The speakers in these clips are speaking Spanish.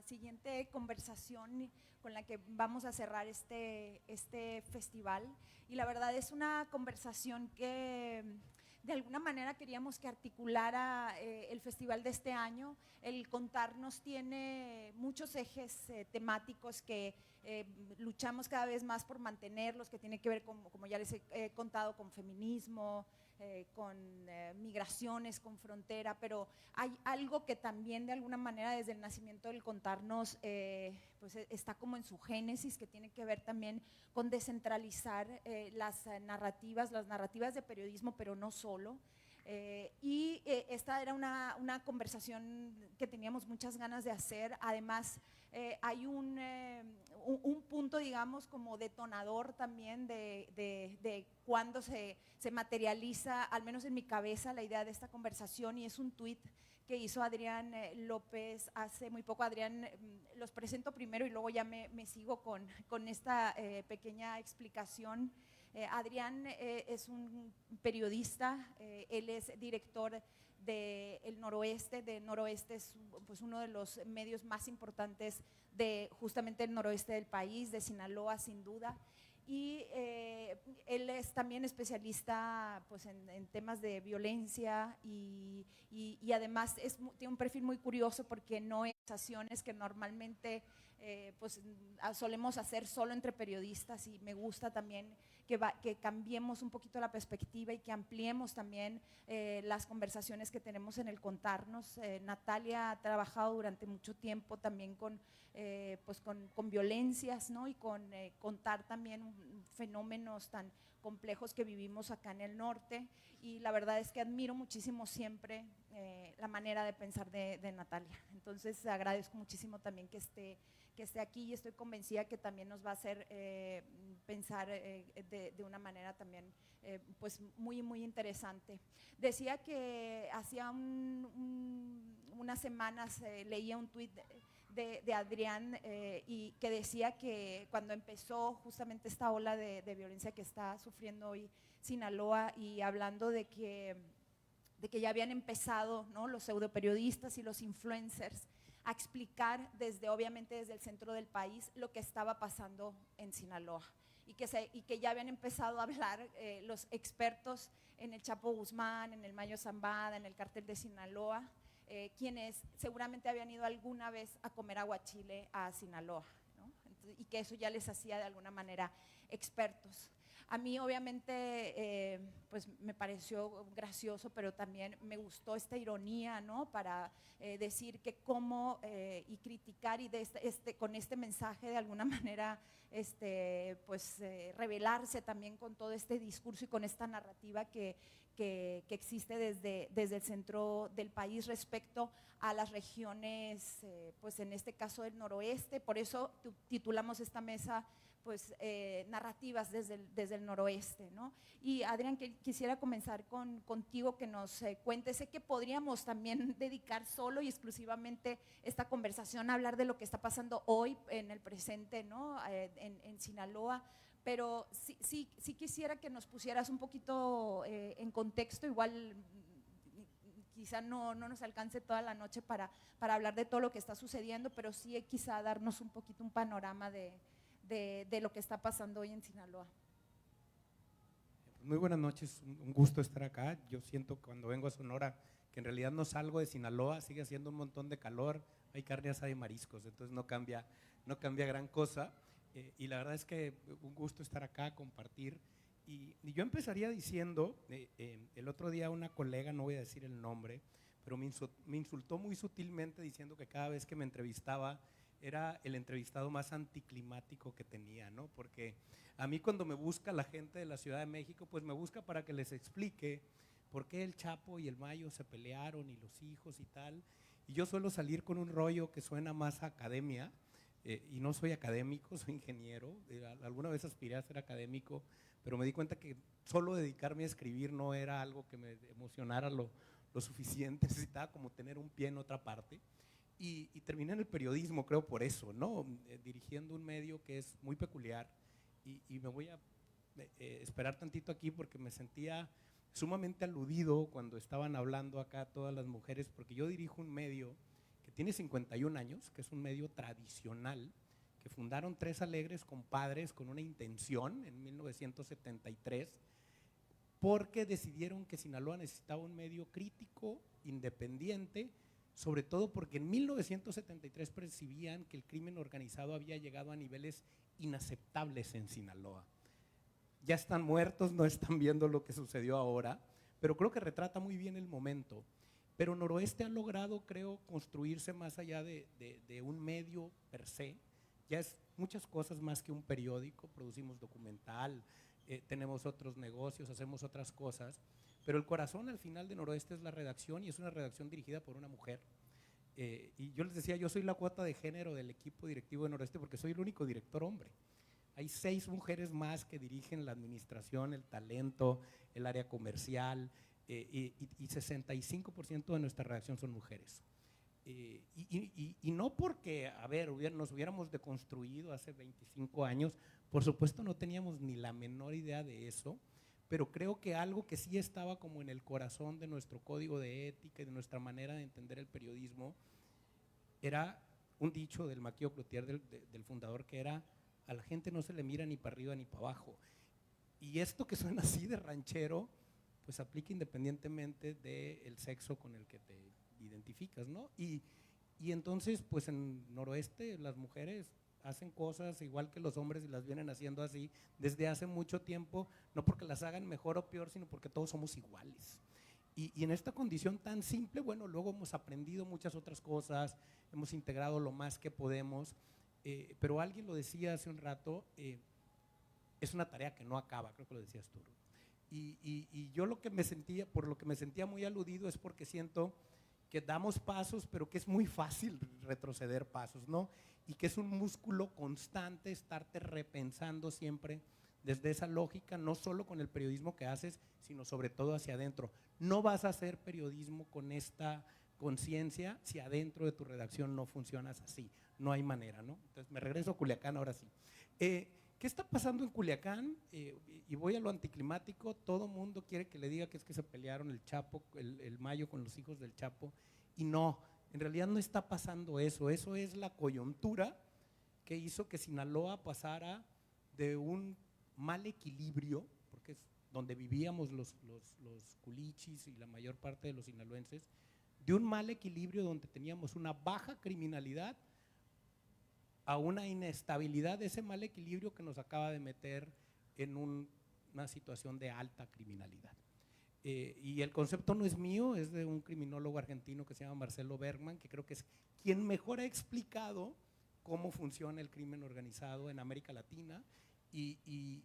la siguiente conversación con la que vamos a cerrar este festival. Y la verdad es una conversación que de alguna manera queríamos que articulara el festival de este año. El contarnos tiene muchos ejes temáticos que luchamos cada vez más por mantenerlos, que tiene que ver con, como ya les he contado, con feminismo, con migraciones, con frontera, pero hay algo que también de alguna manera desde el nacimiento del contarnos pues está como en su génesis, que tiene que ver también con descentralizar las narrativas de periodismo, pero no solo. Esta era una conversación que teníamos muchas ganas de hacer. Además, hay un punto, digamos, como detonador también de cuando se materializa, al menos en mi cabeza, la idea de esta conversación, y es un tuit que hizo Adrián López hace muy poco. Adrián, los presento primero y luego ya me sigo con esta pequeña explicación. Adrián es un periodista, él es director de El Noroeste. De Noroeste es pues uno de los medios más importantes de justamente el noroeste del país, de Sinaloa sin duda. Y él es también especialista pues, en temas de violencia y además tiene un perfil muy curioso porque no es acciones que normalmente pues, solemos hacer solo entre periodistas, y me gusta también que cambiemos un poquito la perspectiva y que ampliemos también las conversaciones que tenemos en el contarnos. Natalia ha trabajado durante mucho tiempo también pues con violencias, ¿no? Y con contar también fenómenos tan complejos que vivimos acá en el norte, y la verdad es que admiro muchísimo siempre la manera de pensar de Natalia. Entonces agradezco muchísimo también que esté aquí, y estoy convencida que también nos va a hacer pensar de una manera también pues muy, muy interesante. Decía que hacía unas semanas leía un tuit de Adrián y que decía que cuando empezó justamente esta ola de violencia que está sufriendo hoy Sinaloa, y hablando de que ya habían empezado, ¿no?, los pseudoperiodistas y los influencers a explicar obviamente desde el centro del país lo que estaba pasando en Sinaloa, y que ya habían empezado a hablar los expertos en el Chapo Guzmán, en el Mayo Zambada, en el cártel de Sinaloa, quienes seguramente habían ido alguna vez a comer aguachile a Sinaloa, ¿no? Entonces, y que eso ya les hacía de alguna manera expertos. A mí obviamente pues me pareció gracioso, pero también me gustó esta ironía, ¿no?, para decir que cómo y criticar, y con este mensaje de alguna manera pues rebelarse también con todo este discurso y con esta narrativa que existe desde el centro del país respecto a las regiones, pues en este caso del noroeste. Por eso titulamos esta mesa pues narrativas desde el noroeste, ¿no? Y Adrián, quisiera comenzar contigo, que nos cuentes. Sé que podríamos también dedicar solo y exclusivamente esta conversación a hablar de lo que está pasando hoy en el presente, ¿no?, en Sinaloa, pero sí quisiera que nos pusieras un poquito en contexto. Igual quizá no nos alcance toda la noche para hablar de todo lo que está sucediendo, pero sí quizá darnos un poquito un panorama de lo que está pasando hoy en Sinaloa. Muy buenas noches, un gusto estar acá. Yo siento cuando vengo a Sonora que en realidad no salgo de Sinaloa, sigue haciendo un montón de calor, hay carne asada y mariscos, entonces no cambia gran cosa. Y la verdad es que un gusto estar acá, compartir. Y yo empezaría diciendo, el otro día una colega, no voy a decir el nombre, pero me insultó muy sutilmente diciendo que cada vez que me entrevistaba era el entrevistado más anticlimático que tenía, ¿no? Porque a mí cuando me busca la gente de la Ciudad de México, pues me busca para que les explique por qué el Chapo y el Mayo se pelearon y los hijos y tal. Y yo suelo salir con un rollo que suena más a academia, y no soy académico, soy ingeniero. Alguna vez aspiré a ser académico, pero me di cuenta que solo dedicarme a escribir no era algo que me emocionara lo suficiente. Necesitaba como tener un pie en otra parte. Y terminé en el periodismo, creo por eso, ¿no? Dirigiendo un medio que es muy peculiar, y me voy a esperar tantito aquí porque me sentía sumamente aludido cuando estaban hablando acá todas las mujeres, porque yo dirijo un medio que que tiene 51 años, que es un medio tradicional, que fundaron Tres Alegres compadres con una intención en 1973, porque decidieron que Sinaloa necesitaba un medio crítico, independiente, sobre todo porque en 1973 percibían que el crimen organizado había llegado a niveles inaceptables en Sinaloa. Ya están muertos, no están viendo lo que sucedió ahora, pero creo que retrata muy bien el momento. Pero Noroeste ha logrado, creo, construirse más allá de un medio per se. Ya es muchas cosas más que un periódico, producimos documental, tenemos otros negocios, hacemos otras cosas, pero el corazón al final de Noroeste es la redacción, y es una redacción dirigida por una mujer. Y yo les decía, yo soy la cuota de género del equipo directivo de Noroeste porque soy el único director hombre. Hay 6 mujeres más que dirigen la administración, el talento, el área comercial, y 65% de nuestra redacción son mujeres. Y no porque, a ver, nos hubiéramos deconstruido hace 25 años, por supuesto no teníamos ni la menor idea de eso, pero creo que algo que sí estaba como en el corazón de nuestro código de ética y de nuestra manera de entender el periodismo, era un dicho del Maquio Cloutier, del fundador, que era: a la gente no se le mira ni para arriba ni para abajo. Y esto que suena así de ranchero, pues aplica independientemente del sexo con el que te identificas, ¿no? Y entonces, pues en Noroeste las mujeres hacen cosas igual que los hombres y las vienen haciendo así desde hace mucho tiempo, no porque las hagan mejor o peor, sino porque todos somos iguales. Y en esta condición tan simple, bueno, luego hemos aprendido muchas otras cosas, hemos integrado lo más que podemos, pero alguien lo decía hace un rato, es una tarea que no acaba, creo que lo decías tú. Y yo por lo que me sentía muy aludido es porque siento que damos pasos, pero que es muy fácil retroceder pasos, ¿no? Y que es un músculo constante estarte repensando siempre desde esa lógica, no solo con el periodismo que haces, sino sobre todo hacia adentro. No vas a hacer periodismo con esta conciencia si adentro de tu redacción no funcionas así, no hay manera, ¿no? Entonces me regreso a Culiacán ahora sí. ¿Qué está pasando en Culiacán? Y voy a lo anticlimático. Todo mundo quiere que le diga que es que se pelearon el Chapo, el Mayo con los hijos del Chapo, y no, en realidad no está pasando eso. Eso es la coyuntura que hizo que Sinaloa pasara de un mal equilibrio, porque es donde vivíamos los culichis y la mayor parte de los sinaloenses, de un mal equilibrio donde teníamos una baja criminalidad a una inestabilidad de ese mal equilibrio que nos acaba de meter en una situación de alta criminalidad. Y el concepto no es mío, es de un criminólogo argentino que se llama Marcelo Bergman, que creo que es quien mejor ha explicado cómo funciona el crimen organizado en América Latina. Y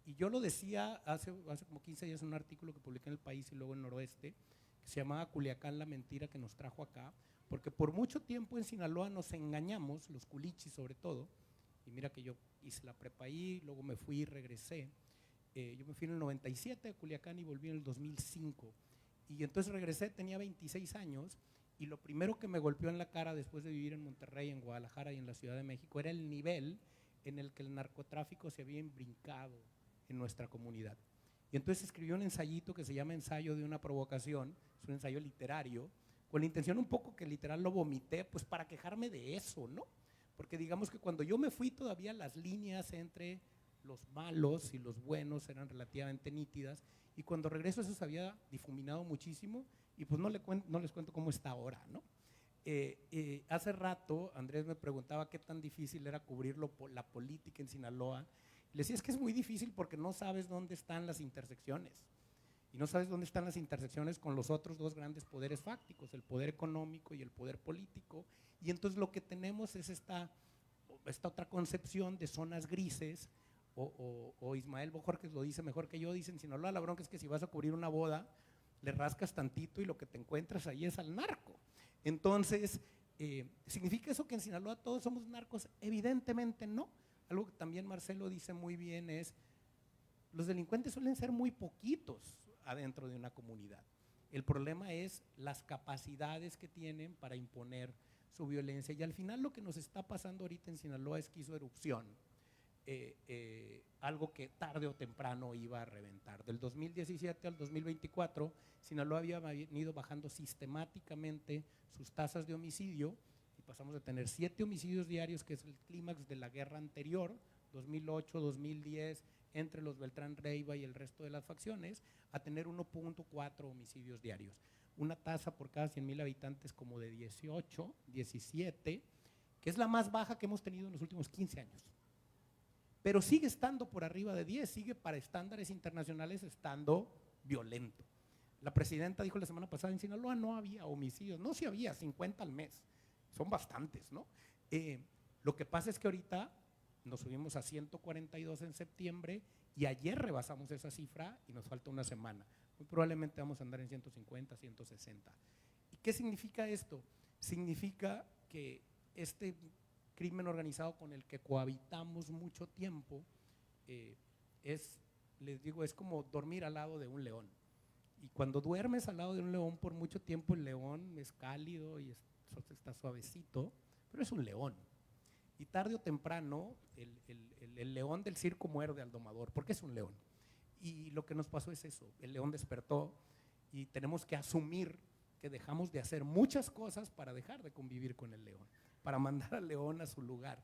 yo lo decía hace como 15 días en un artículo que publiqué en El País y luego en Noroeste, que se llamaba Culiacán, la mentira que nos trajo acá, porque por mucho tiempo en Sinaloa nos engañamos, los culichis sobre todo, y mira que yo hice la prepa ahí, luego me fui y regresé. Yo me fui en el 97 a Culiacán y volví en el 2005, y entonces regresé, tenía 26 años, y lo primero que me golpeó en la cara después de vivir en Monterrey, en Guadalajara y en la Ciudad de México era el nivel en el que el narcotráfico se había embrincado en nuestra comunidad. Y entonces escribió un ensayito que se llama Ensayo de una provocación, es un ensayo literario, con la intención un poco que literal lo vomité, pues para quejarme de eso, ¿no? Porque digamos que cuando yo me fui todavía las líneas entre los malos y los buenos eran relativamente nítidas, y cuando regreso eso se había difuminado muchísimo, y pues no les cuento cómo está ahora, ¿no? Hace rato Andrés me preguntaba qué tan difícil era cubrir la política en Sinaloa. Le decía, es que es muy difícil porque no sabes dónde están las intersecciones. Y no sabes dónde están las intersecciones con los otros dos grandes poderes fácticos, el poder económico y el poder político. Y entonces lo que tenemos es esta otra concepción de zonas grises, o Ismael Bojorquez lo dice mejor que yo, dice en Sinaloa la bronca es que si vas a cubrir una boda, le rascas tantito y lo que te encuentras ahí es al narco. Entonces, ¿significa eso que en Sinaloa todos somos narcos? Evidentemente no. Algo que también Marcelo dice muy bien es, los delincuentes suelen ser muy poquitos adentro de una comunidad. El problema es las capacidades que tienen para imponer su violencia, y al final lo que nos está pasando ahorita en Sinaloa es que hizo erupción algo que tarde o temprano iba a reventar. Del 2017 al 2024, Sinaloa había ido bajando sistemáticamente sus tasas de homicidio y pasamos de tener 7 homicidios diarios, que es el clímax de la guerra anterior, 2008, 2010, entre los Beltrán Leiva y el resto de las facciones, a tener 1.4 homicidios diarios. Una tasa por cada 100,000 habitantes como de 18, 17, que es la más baja que hemos tenido en los últimos 15 años. Pero sigue estando por arriba de 10, sigue para estándares internacionales estando violento. La presidenta dijo la semana pasada, en Sinaloa no había homicidios. No, sí había, 50 al mes. Son bastantes, ¿no? Lo que pasa es que ahorita nos subimos a 142 en septiembre y ayer rebasamos esa cifra y nos falta una semana. Muy probablemente vamos a andar en 150, 160. ¿Y qué significa esto? Significa que este crimen organizado con el que cohabitamos mucho tiempo les digo, es como dormir al lado de un león. Y cuando duermes al lado de un león por mucho tiempo, el león es cálido y está suavecito, pero es un león. Y tarde o temprano, el león del circo muerde al domador, porque es un león. Y lo que nos pasó es eso, el león despertó y tenemos que asumir que dejamos de hacer muchas cosas para dejar de convivir con el león, para mandar al león a su lugar.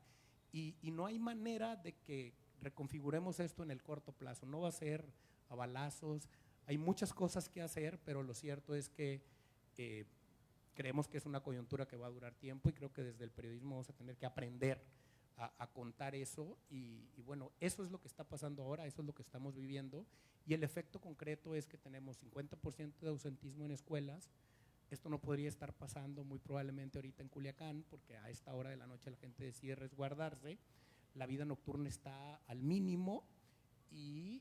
Y no hay manera de que reconfiguremos esto en el corto plazo, no va a ser a balazos, hay muchas cosas que hacer, pero lo cierto es que creemos que es una coyuntura que va a durar tiempo y creo que desde el periodismo vamos a tener que aprender a contar eso y bueno, eso es lo que está pasando ahora, eso es lo que estamos viviendo y el efecto concreto es que tenemos 50% de ausentismo en escuelas. Esto no podría estar pasando muy probablemente ahorita en Culiacán porque a esta hora de la noche la gente decide resguardarse, la vida nocturna está al mínimo y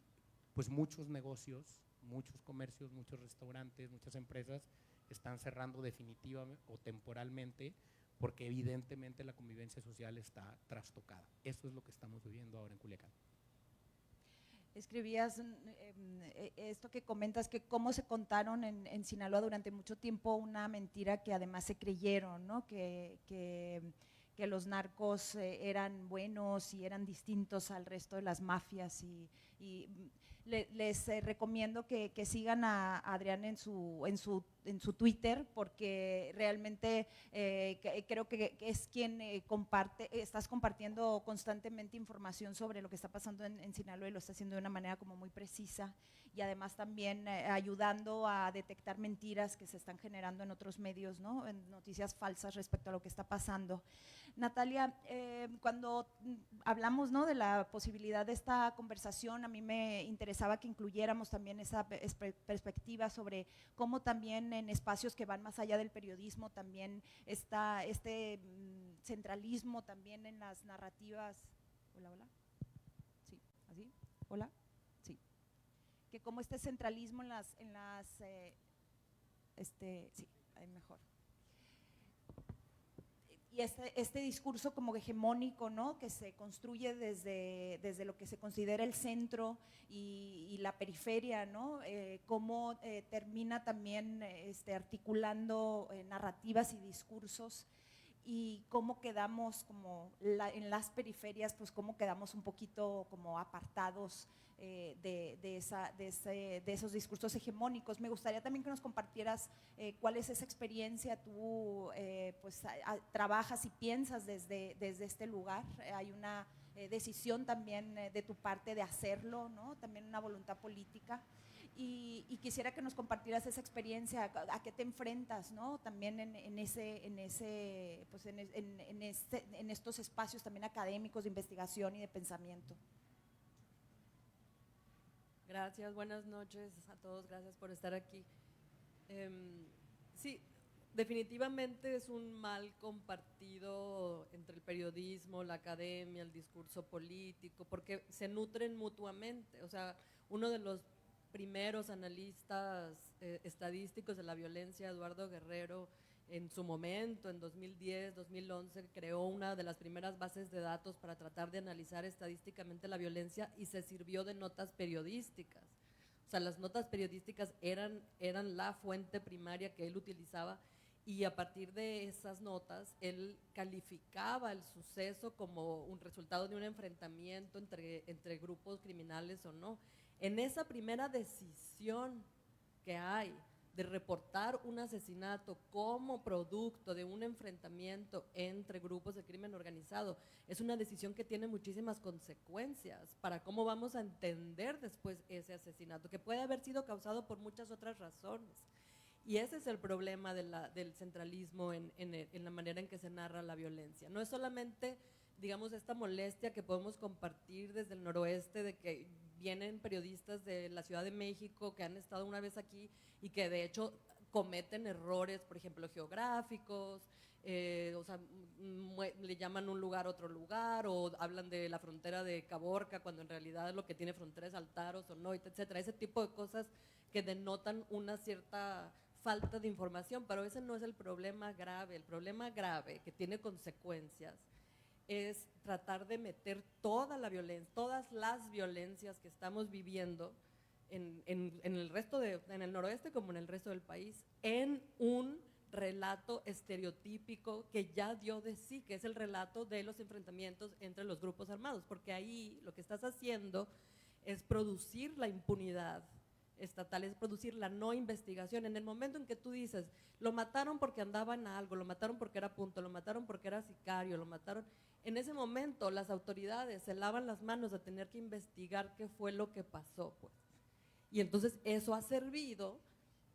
pues muchos negocios, muchos comercios, muchos restaurantes, muchas empresas están cerrando definitivamente o temporalmente porque evidentemente la convivencia social está trastocada. Eso es lo que estamos viviendo ahora en Culiacán. Escribías esto que comentas, que cómo se contaron en Sinaloa durante mucho tiempo una mentira que además se creyeron, ¿no? Que los narcos eran buenos y eran distintos al resto de las mafias y les recomiendo que sigan a Adrián en su Twitter porque realmente creo que es quien estás compartiendo constantemente información sobre lo que está pasando en Sinaloa y lo está haciendo de una manera como muy precisa y además también ayudando a detectar mentiras que se están generando en otros medios, ¿no? En noticias falsas respecto a lo que está pasando. Natalia, cuando hablamos, ¿no?, de la posibilidad de esta conversación, a mí me interesaba que incluyéramos también esa perspectiva sobre cómo también en espacios que van más allá del periodismo también está este centralismo también en las narrativas. Hola, hola. Sí, así. Hola. Sí. Que como este centralismo en las sí, ahí mejor. Y este discurso como hegemónico, ¿no?, que se construye desde lo que se considera el centro y la periferia, ¿no?, cómo termina también articulando narrativas y discursos y cómo quedamos como en las periferias, pues cómo quedamos un poquito como apartados de esos discursos hegemónicos. Me gustaría también que nos compartieras cuál es esa experiencia, tú pues trabajas y piensas desde este lugar, hay una decisión también de tu parte de hacerlo, ¿no?, también una voluntad política. Y quisiera que nos compartieras esa experiencia, a qué te enfrentas, ¿no?, también en estos espacios también académicos de investigación y de pensamiento. Gracias, buenas noches a todos, gracias por estar aquí. Sí, definitivamente es un mal compartido entre el periodismo, la academia, el discurso político, porque se nutren mutuamente. O sea, uno de los primeros analistas estadísticos de la violencia, Eduardo Guerrero, en su momento, en 2010, 2011, creó una de las primeras bases de datos para tratar de analizar estadísticamente la violencia y se sirvió de notas periodísticas. O sea, las notas periodísticas eran la fuente primaria que él utilizaba y a partir de esas notas él calificaba el suceso como un resultado de un enfrentamiento entre grupos criminales o no. En esa primera decisión que hay de reportar un asesinato como producto de un enfrentamiento entre grupos de crimen organizado, es una decisión que tiene muchísimas consecuencias para cómo vamos a entender después ese asesinato, que puede haber sido causado por muchas otras razones. Y ese es el problema del centralismo en la manera en que se narra la violencia. No es solamente, digamos, esta molestia que podemos compartir desde el noroeste de que vienen periodistas de la Ciudad de México que han estado una vez aquí y que de hecho cometen errores, por ejemplo, geográficos, o sea, le llaman un lugar otro lugar, o hablan de la frontera de Caborca cuando en realidad lo que tiene frontera es Altar o Sonoita, etcétera. Ese tipo de cosas que denotan una cierta falta de información, pero ese no es el problema grave. El problema grave que tiene consecuencias es tratar de meter toda la violencia, todas las violencias que estamos viviendo en el resto en el noroeste como en el resto del país, en un relato estereotípico que ya dio de sí, que es el relato de los enfrentamientos entre los grupos armados, porque ahí lo que estás haciendo es producir la impunidad estatal, es producir la no investigación. En el momento en que tú dices, lo mataron porque andaba en algo, lo mataron porque era punto, lo mataron porque era sicario, lo mataron, en ese momento las autoridades se lavan las manos de tener que investigar qué fue lo que pasó, pues. Y entonces eso ha servido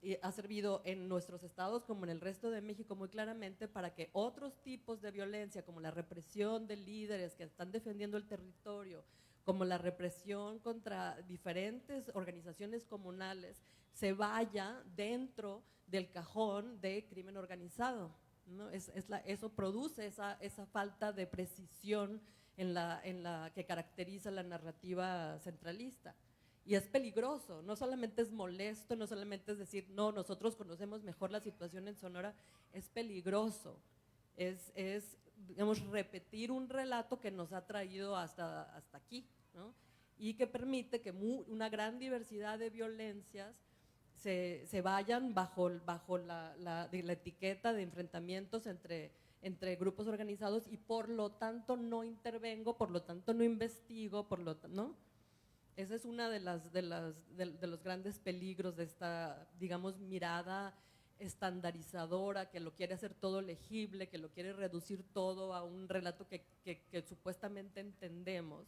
en nuestros estados como en el resto de México muy claramente para que otros tipos de violencia, como la represión de líderes que están defendiendo el territorio, como la represión contra diferentes organizaciones comunales, se vaya dentro del cajón de crimen organizado, ¿no? Eso produce esa falta de precisión en la que caracteriza la narrativa centralista. Y es peligroso, no solamente es molesto, no solamente es decir, no, nosotros conocemos mejor la situación en Sonora, es peligroso, es digamos, repetir un relato que nos ha traído hasta aquí, ¿no? Y que permite que una gran diversidad de violencias se vayan bajo la etiqueta de enfrentamientos entre grupos organizados y por lo tanto no intervengo, por lo tanto no investigo, ¿no? Esa es una de los grandes peligros de esta, digamos, mirada estandarizadora que lo quiere hacer todo legible, que lo quiere reducir todo a un relato que supuestamente entendemos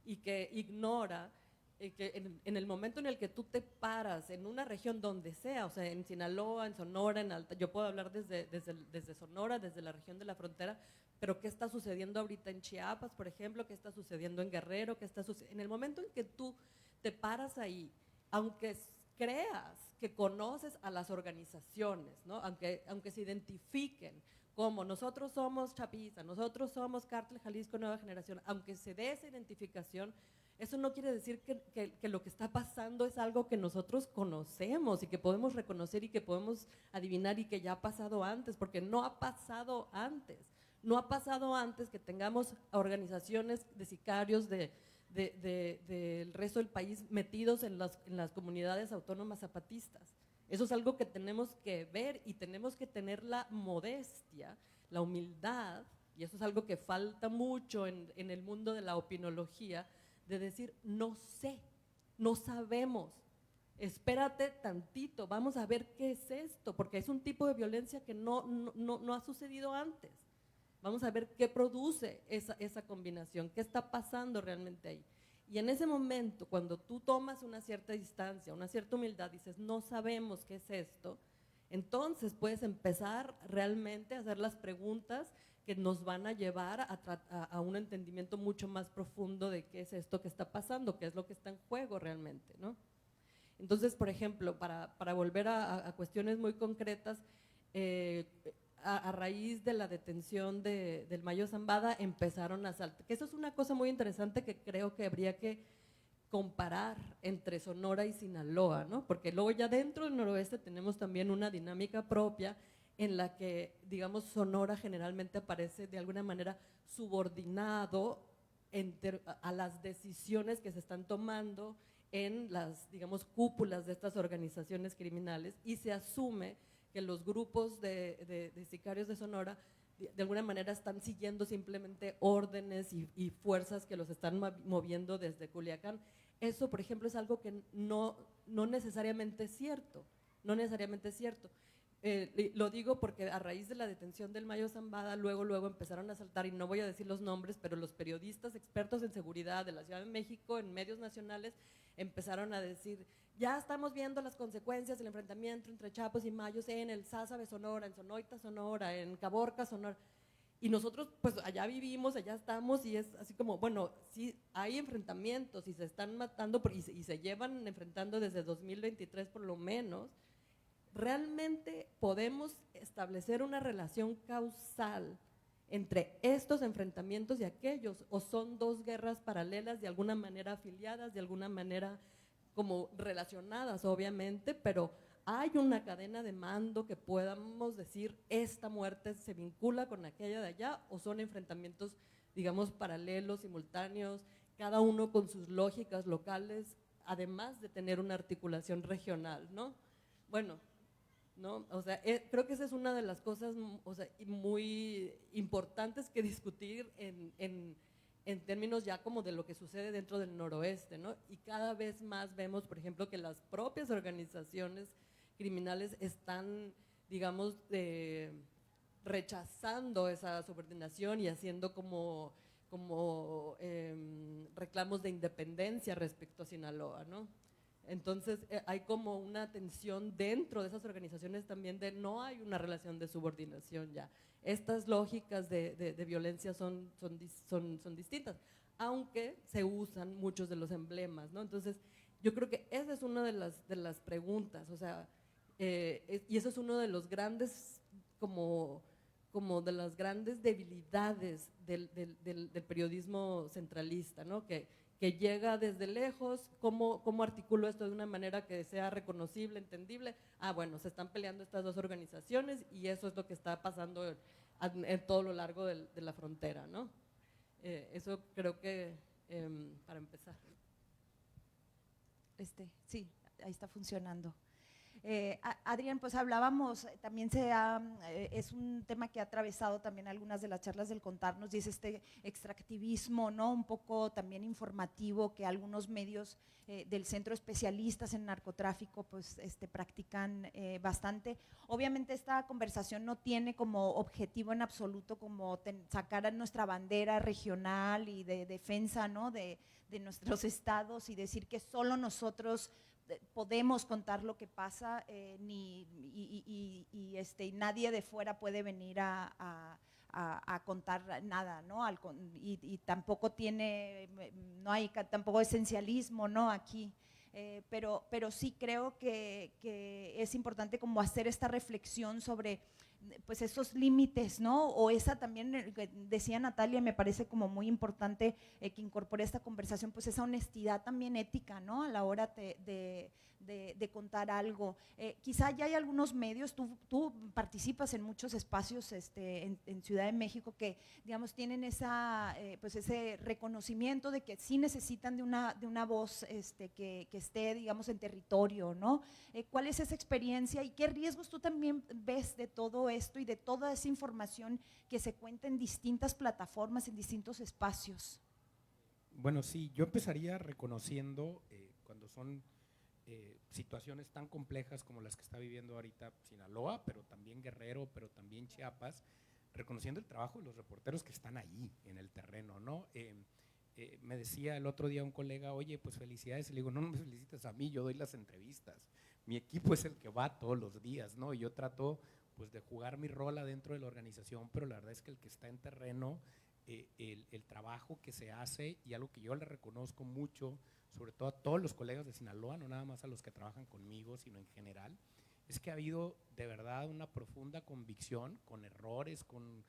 y que ignora que en el momento en el que tú te paras en una región donde sea, o sea, en Sinaloa, en Sonora, en Alta, yo puedo hablar desde Sonora, desde la región de la frontera, pero ¿qué está sucediendo ahorita en Chiapas, por ejemplo? ¿Qué está sucediendo en Guerrero? En el momento en que tú te paras ahí, aunque creas que conoces a las organizaciones, ¿no? Aunque se identifiquen como nosotros somos Chapiza, nosotros somos Cártel Jalisco Nueva Generación, aunque se dé esa identificación, eso no quiere decir que lo que está pasando es algo que nosotros conocemos y que podemos reconocer y que podemos adivinar y que ya ha pasado antes, porque no ha pasado antes. No ha pasado antes que tengamos organizaciones de sicarios del resto del país metidos en las comunidades autónomas zapatistas. Eso es algo que tenemos que ver y tenemos que tener la modestia, la humildad, y eso es algo que falta mucho en el mundo de la opinología, de decir, no sé, no sabemos, espérate tantito, vamos a ver qué es esto, porque es un tipo de violencia que no ha sucedido antes. Vamos a ver qué produce esa combinación, qué está pasando realmente ahí. Y en ese momento, cuando tú tomas una cierta distancia, una cierta humildad, dices, no sabemos qué es esto, entonces puedes empezar realmente a hacer las preguntas que nos van a llevar a un entendimiento mucho más profundo de qué es esto que está pasando, qué es lo que está en juego realmente, ¿no? Entonces, por ejemplo, para volver a cuestiones muy concretas, a raíz de la detención del Mayo Zambada empezaron a saltar, que eso es una cosa muy interesante que creo que habría que comparar entre Sonora y Sinaloa, ¿no? Porque luego ya dentro del noroeste tenemos también una dinámica propia en la que, digamos, Sonora generalmente aparece de alguna manera subordinado a las decisiones que se están tomando en las, digamos, cúpulas de estas organizaciones criminales y se asume que los grupos de sicarios de Sonora de alguna manera están siguiendo simplemente órdenes y fuerzas que los están moviendo desde Culiacán. Eso, por ejemplo, es algo que no necesariamente es cierto, no necesariamente es cierto. Lo digo porque a raíz de la detención del Mayo Zambada, luego empezaron a saltar, y no voy a decir los nombres, pero los periodistas expertos en seguridad de la Ciudad de México, en medios nacionales, empezaron a decir, ya estamos viendo las consecuencias del enfrentamiento entre Chapos y Mayos en el Sázabe, Sonora, en Sonoita, Sonora, en Caborca, Sonora. Y nosotros, pues allá vivimos, allá estamos, y es así como, bueno, sí hay enfrentamientos y se están matando y se llevan enfrentando desde 2023 por lo menos. ¿Realmente podemos establecer una relación causal entre estos enfrentamientos y aquellos? ¿O son dos guerras paralelas, de alguna manera afiliadas, de alguna manera como relacionadas, obviamente, pero hay una cadena de mando que podamos decir esta muerte se vincula con aquella de allá, o son enfrentamientos, digamos, paralelos, simultáneos, cada uno con sus lógicas locales, además de tener una articulación regional, ¿no? Bueno, ¿no? O sea, creo que esa es una de las cosas, o sea, muy importantes que discutir en términos ya como de lo que sucede dentro del noroeste, ¿no? Y cada vez más vemos, por ejemplo, que las propias organizaciones criminales están, digamos, rechazando esa subordinación y haciendo como reclamos de independencia respecto a Sinaloa, ¿no? Entonces hay como una tensión dentro de esas organizaciones también de no hay una relación de subordinación ya. Estas lógicas de violencia son distintas, aunque se usan muchos de los emblemas, ¿no? Entonces yo creo que esa es una de las preguntas, o sea, y eso es uno de los grandes, como de las grandes debilidades del periodismo centralista, ¿no? Que llega desde lejos, ¿cómo articulo esto de una manera que sea reconocible, entendible? Ah, bueno, se están peleando estas dos organizaciones y eso es lo que está pasando en todo lo largo de la frontera, ¿no? Eso creo que para empezar. Sí, ahí está funcionando. Adrián, pues hablábamos, también es un tema que ha atravesado también algunas de las charlas del Contarnos, y es este extractivismo, ¿no? Un poco también informativo que algunos medios del centro especialistas en narcotráfico pues practican bastante. Obviamente esta conversación no tiene como objetivo en absoluto como sacar a nuestra bandera regional y de defensa, ¿no? de nuestros estados, y decir que solo nosotros podemos contar lo que pasa, y nadie de fuera puede venir a contar nada, ¿no? Y tampoco no hay tampoco esencialismo, ¿no? Aquí. Pero sí creo que es importante como hacer esta reflexión sobre pues esos límites, ¿no? O esa también, decía Natalia, me parece como muy importante que incorpore esta conversación, pues esa honestidad también ética, ¿no? A la hora de contar algo. Quizá ya hay algunos medios, tú participas en muchos espacios en Ciudad de México que, digamos, tienen pues ese reconocimiento de que sí necesitan de una voz que esté, digamos, en territorio, ¿no? ¿Cuál es esa experiencia y qué riesgos tú también ves de todo esto y de toda esa información que se cuenta en distintas plataformas, en distintos espacios? Bueno, sí, yo empezaría reconociendo cuando son situaciones tan complejas como las que está viviendo ahorita Sinaloa, pero también Guerrero, pero también Chiapas, reconociendo el trabajo de los reporteros que están ahí en el terreno, ¿no? Me decía el otro día un colega, oye, pues felicidades, y le digo, no me felicites a mí, yo doy las entrevistas, mi equipo es el que va todos los días, ¿no? Y yo trato pues de jugar mi rol adentro de la organización, pero la verdad es que el que está en terreno, el trabajo que se hace, y algo que yo le reconozco mucho, sobre todo a todos los colegas de Sinaloa, no nada más a los que trabajan conmigo, sino en general, es que ha habido de verdad una profunda convicción, con errores, con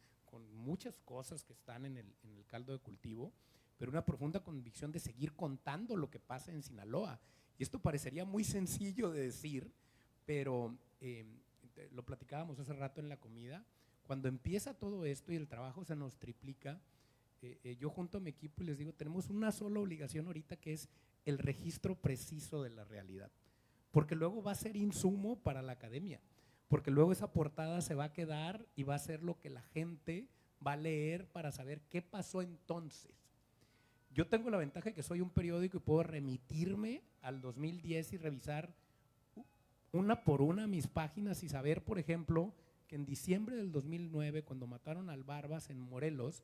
muchas cosas que están en el caldo de cultivo, pero una profunda convicción de seguir contando lo que pasa en Sinaloa. Y esto parecería muy sencillo de decir, pero lo platicábamos hace rato en la comida, cuando empieza todo esto y el trabajo se nos triplica, yo junto a mi equipo y les digo, tenemos una sola obligación ahorita, que es el registro preciso de la realidad, porque luego va a ser insumo para la academia. porque luego esa portada se va a quedar y va a ser lo que la gente va a leer para saber qué pasó entonces. Yo tengo la ventaja de que soy un periódico y puedo remitirme al 2010 y revisar una por una mis páginas y saber, por ejemplo, que en diciembre del 2009, cuando mataron al Barbas en Morelos,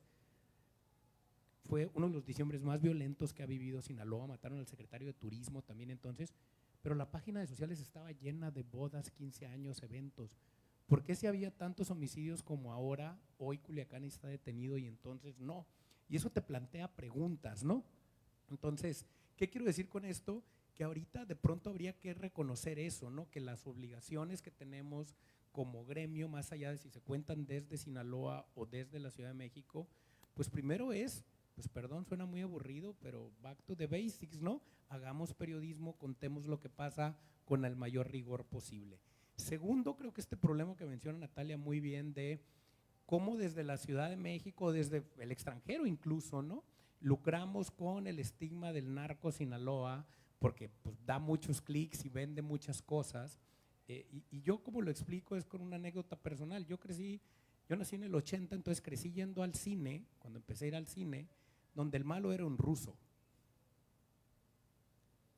fue uno de los diciembres más violentos que ha vivido Sinaloa. Mataron al secretario de Turismo también entonces, pero la página de sociales estaba llena de bodas, 15 años, eventos. ¿Por qué si había tantos homicidios como ahora, hoy Culiacán está detenido y entonces no? Y eso te plantea preguntas, ¿no? Entonces, ¿qué quiero decir con esto? Que ahorita de pronto habría que reconocer eso, ¿no? Que las obligaciones que tenemos como gremio, más allá de si se cuentan desde Sinaloa o desde la Ciudad de México, pues primero es, pues perdón, suena muy aburrido, pero back to the basics, ¿no? Hagamos periodismo, contemos lo que pasa con el mayor rigor posible. Segundo, creo que este problema que menciona Natalia muy bien de cómo desde la Ciudad de México, desde el extranjero incluso, ¿no? Lucramos con el estigma del narco Sinaloa, porque pues, da muchos clics y vende muchas cosas. Y yo como lo explico es con una anécdota personal. Yo nací en el 80, entonces crecí yendo al cine, cuando empecé a ir al cine, donde el malo era un ruso.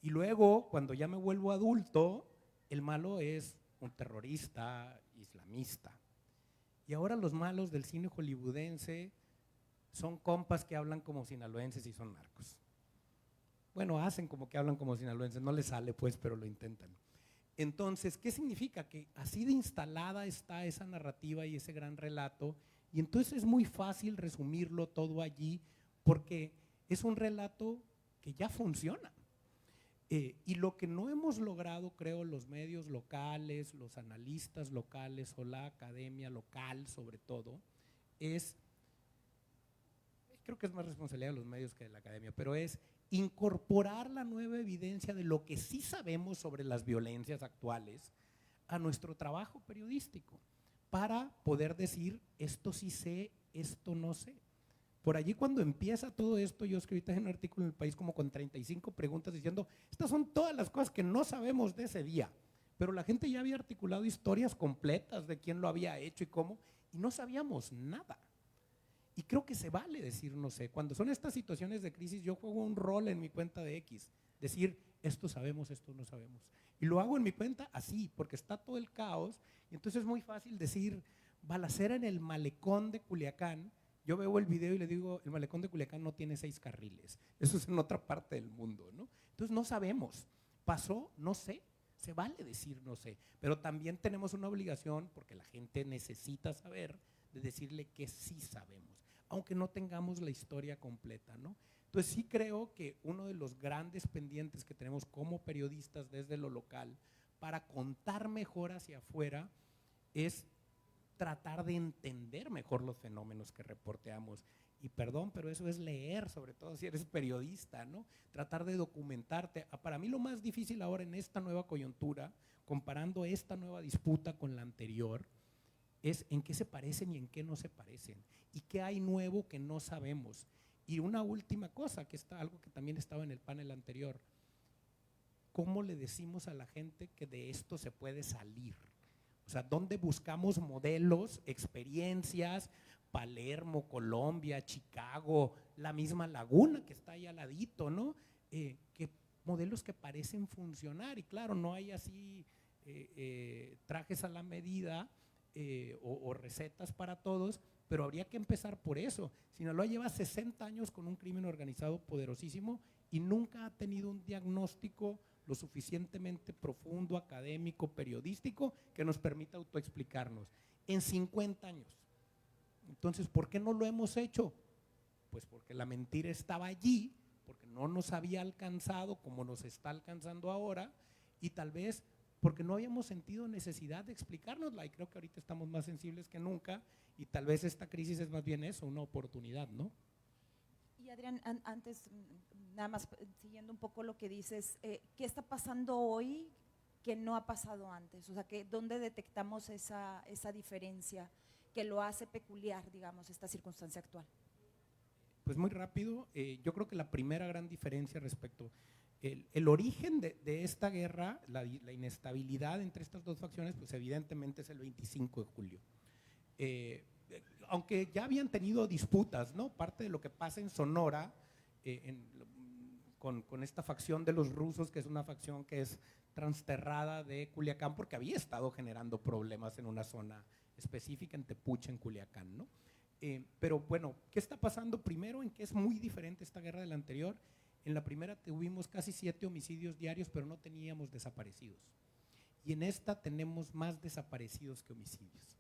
Y luego, cuando ya me vuelvo adulto, el malo es un terrorista islamista. Y ahora los malos del cine hollywoodense son compas que hablan como sinaloenses y son narcos. Bueno, hacen como que hablan como sinaloenses, no les sale pues, pero lo intentan. Entonces, ¿qué significa? Que así de instalada está esa narrativa y ese gran relato, y entonces es muy fácil resumirlo todo allí, porque es un relato que ya funciona. Y lo que no hemos logrado, creo, los medios locales, los analistas locales o la academia local sobre todo, creo que es más responsabilidad de los medios que de la academia, pero es incorporar la nueva evidencia de lo que sí sabemos sobre las violencias actuales a nuestro trabajo periodístico, para poder decir, esto sí sé, esto no sé. Por allí cuando empieza todo esto, yo escribí en un artículo en El País como con 35 preguntas diciendo, estas son todas las cosas que no sabemos de ese día, pero la gente ya había articulado historias completas de quién lo había hecho y cómo, y no sabíamos nada. Y creo que se vale decir no sé. Cuando son estas situaciones de crisis, yo juego un rol en mi cuenta de X, decir esto sabemos, esto no sabemos. Y lo hago en mi cuenta así, porque está todo el caos, y entonces es muy fácil decir balacera en el malecón de Culiacán. Yo veo el video y le digo, el malecón de Culiacán no tiene 6 carriles, eso es en otra parte del mundo, ¿no? Entonces no sabemos, pasó, no sé, se vale decir no sé, pero también tenemos una obligación, porque la gente necesita saber, de decirle que sí sabemos, aunque no tengamos la historia completa, ¿no? Entonces sí creo que uno de los grandes pendientes que tenemos como periodistas desde lo local para contar mejor hacia afuera es tratar de entender mejor los fenómenos que reporteamos. Y perdón, pero eso es leer, sobre todo si eres periodista, ¿no? Tratar de documentarte. Para mí lo más difícil ahora en esta nueva coyuntura, comparando esta nueva disputa con la anterior, es en qué se parecen y en qué no se parecen. Y qué hay nuevo que no sabemos. Y una última cosa, que está algo que también estaba en el panel anterior. ¿Cómo le decimos a la gente que de esto se puede salir? O sea, ¿dónde buscamos modelos, experiencias? Palermo, Colombia, Chicago, la misma Laguna que está ahí al ladito, ¿no? Que modelos que parecen funcionar. Y claro, no hay así trajes a la medida o recetas para todos, pero habría que empezar por eso. Sinaloa lleva 60 años con un crimen organizado poderosísimo y nunca ha tenido un diagnóstico lo suficientemente profundo, académico, periodístico, que nos permita autoexplicarnos. En 50 años. Entonces, ¿por qué no lo hemos hecho? Pues porque la mentira estaba allí, porque no nos había alcanzado como nos está alcanzando ahora, y tal vez porque no habíamos sentido necesidad de explicárnosla, y creo que ahorita estamos más sensibles que nunca, y tal vez esta crisis es más bien eso, una oportunidad, ¿no? Y Adrián, antes, nada más siguiendo un poco lo que dices, ¿qué está pasando hoy que no ha pasado antes? O sea, ¿dónde detectamos esa diferencia que lo hace peculiar, digamos, esta circunstancia actual? Pues muy rápido, yo creo que la primera gran diferencia respecto, el origen de esta guerra, la inestabilidad entre estas dos facciones, pues evidentemente es el 25 de julio. Aunque ya habían tenido disputas, ¿no? Parte de lo que pasa en Sonora, con esta facción de los rusos, que es una facción que es transterrada de Culiacán, porque había estado generando problemas en una zona específica, en Tepuche, en Culiacán, ¿no? Pero bueno, ¿qué está pasando? Primero, en que es muy diferente esta guerra de la anterior. En la primera tuvimos casi 7 homicidios diarios, pero no teníamos desaparecidos. Y en esta tenemos más desaparecidos que homicidios.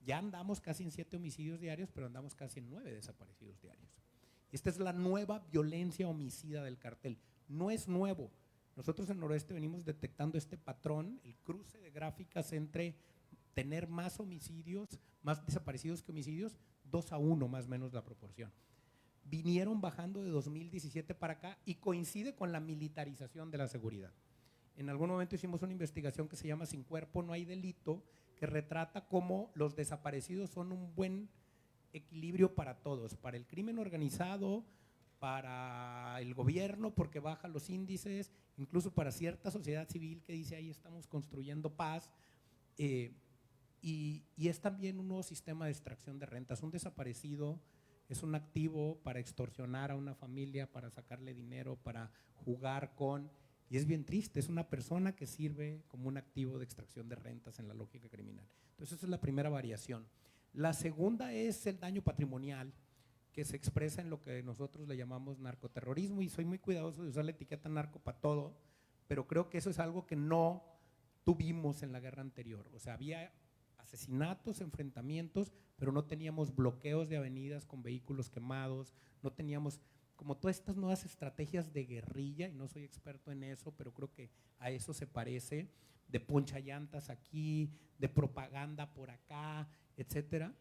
Ya andamos casi en 7 homicidios diarios, pero andamos casi en 9 desaparecidos diarios. Esta es la nueva violencia homicida del cartel. No es nuevo. Nosotros en Noroeste venimos detectando este patrón, el cruce de gráficas entre tener más homicidios, más desaparecidos que homicidios, 2-1 más o menos la proporción. Vinieron bajando de 2017 para acá y coincide con la militarización de la seguridad. En algún momento hicimos una investigación que se llama Sin cuerpo no hay delito, que retrata cómo los desaparecidos son un buen equilibrio para todos, para el crimen organizado, para el gobierno porque baja los índices, incluso para cierta sociedad civil que dice ahí estamos construyendo paz, y es también un nuevo sistema de extracción de rentas. Un desaparecido es un activo para extorsionar a una familia, para sacarle dinero, para jugar con, y es bien triste, es una persona que sirve como un activo de extracción de rentas en la lógica criminal. Entonces esa es la primera variación. La segunda es el daño patrimonial, que se expresa en lo que nosotros le llamamos narcoterrorismo, y soy muy cuidadoso de usar la etiqueta narco para todo, pero creo que eso es algo que no tuvimos en la guerra anterior. O sea, había asesinatos, enfrentamientos, pero no teníamos bloqueos de avenidas con vehículos quemados, no teníamos como todas estas nuevas estrategias de guerrilla, y no soy experto en eso, pero creo que a eso se parece, de ponchallantas aquí, de propaganda por acá, etcétera.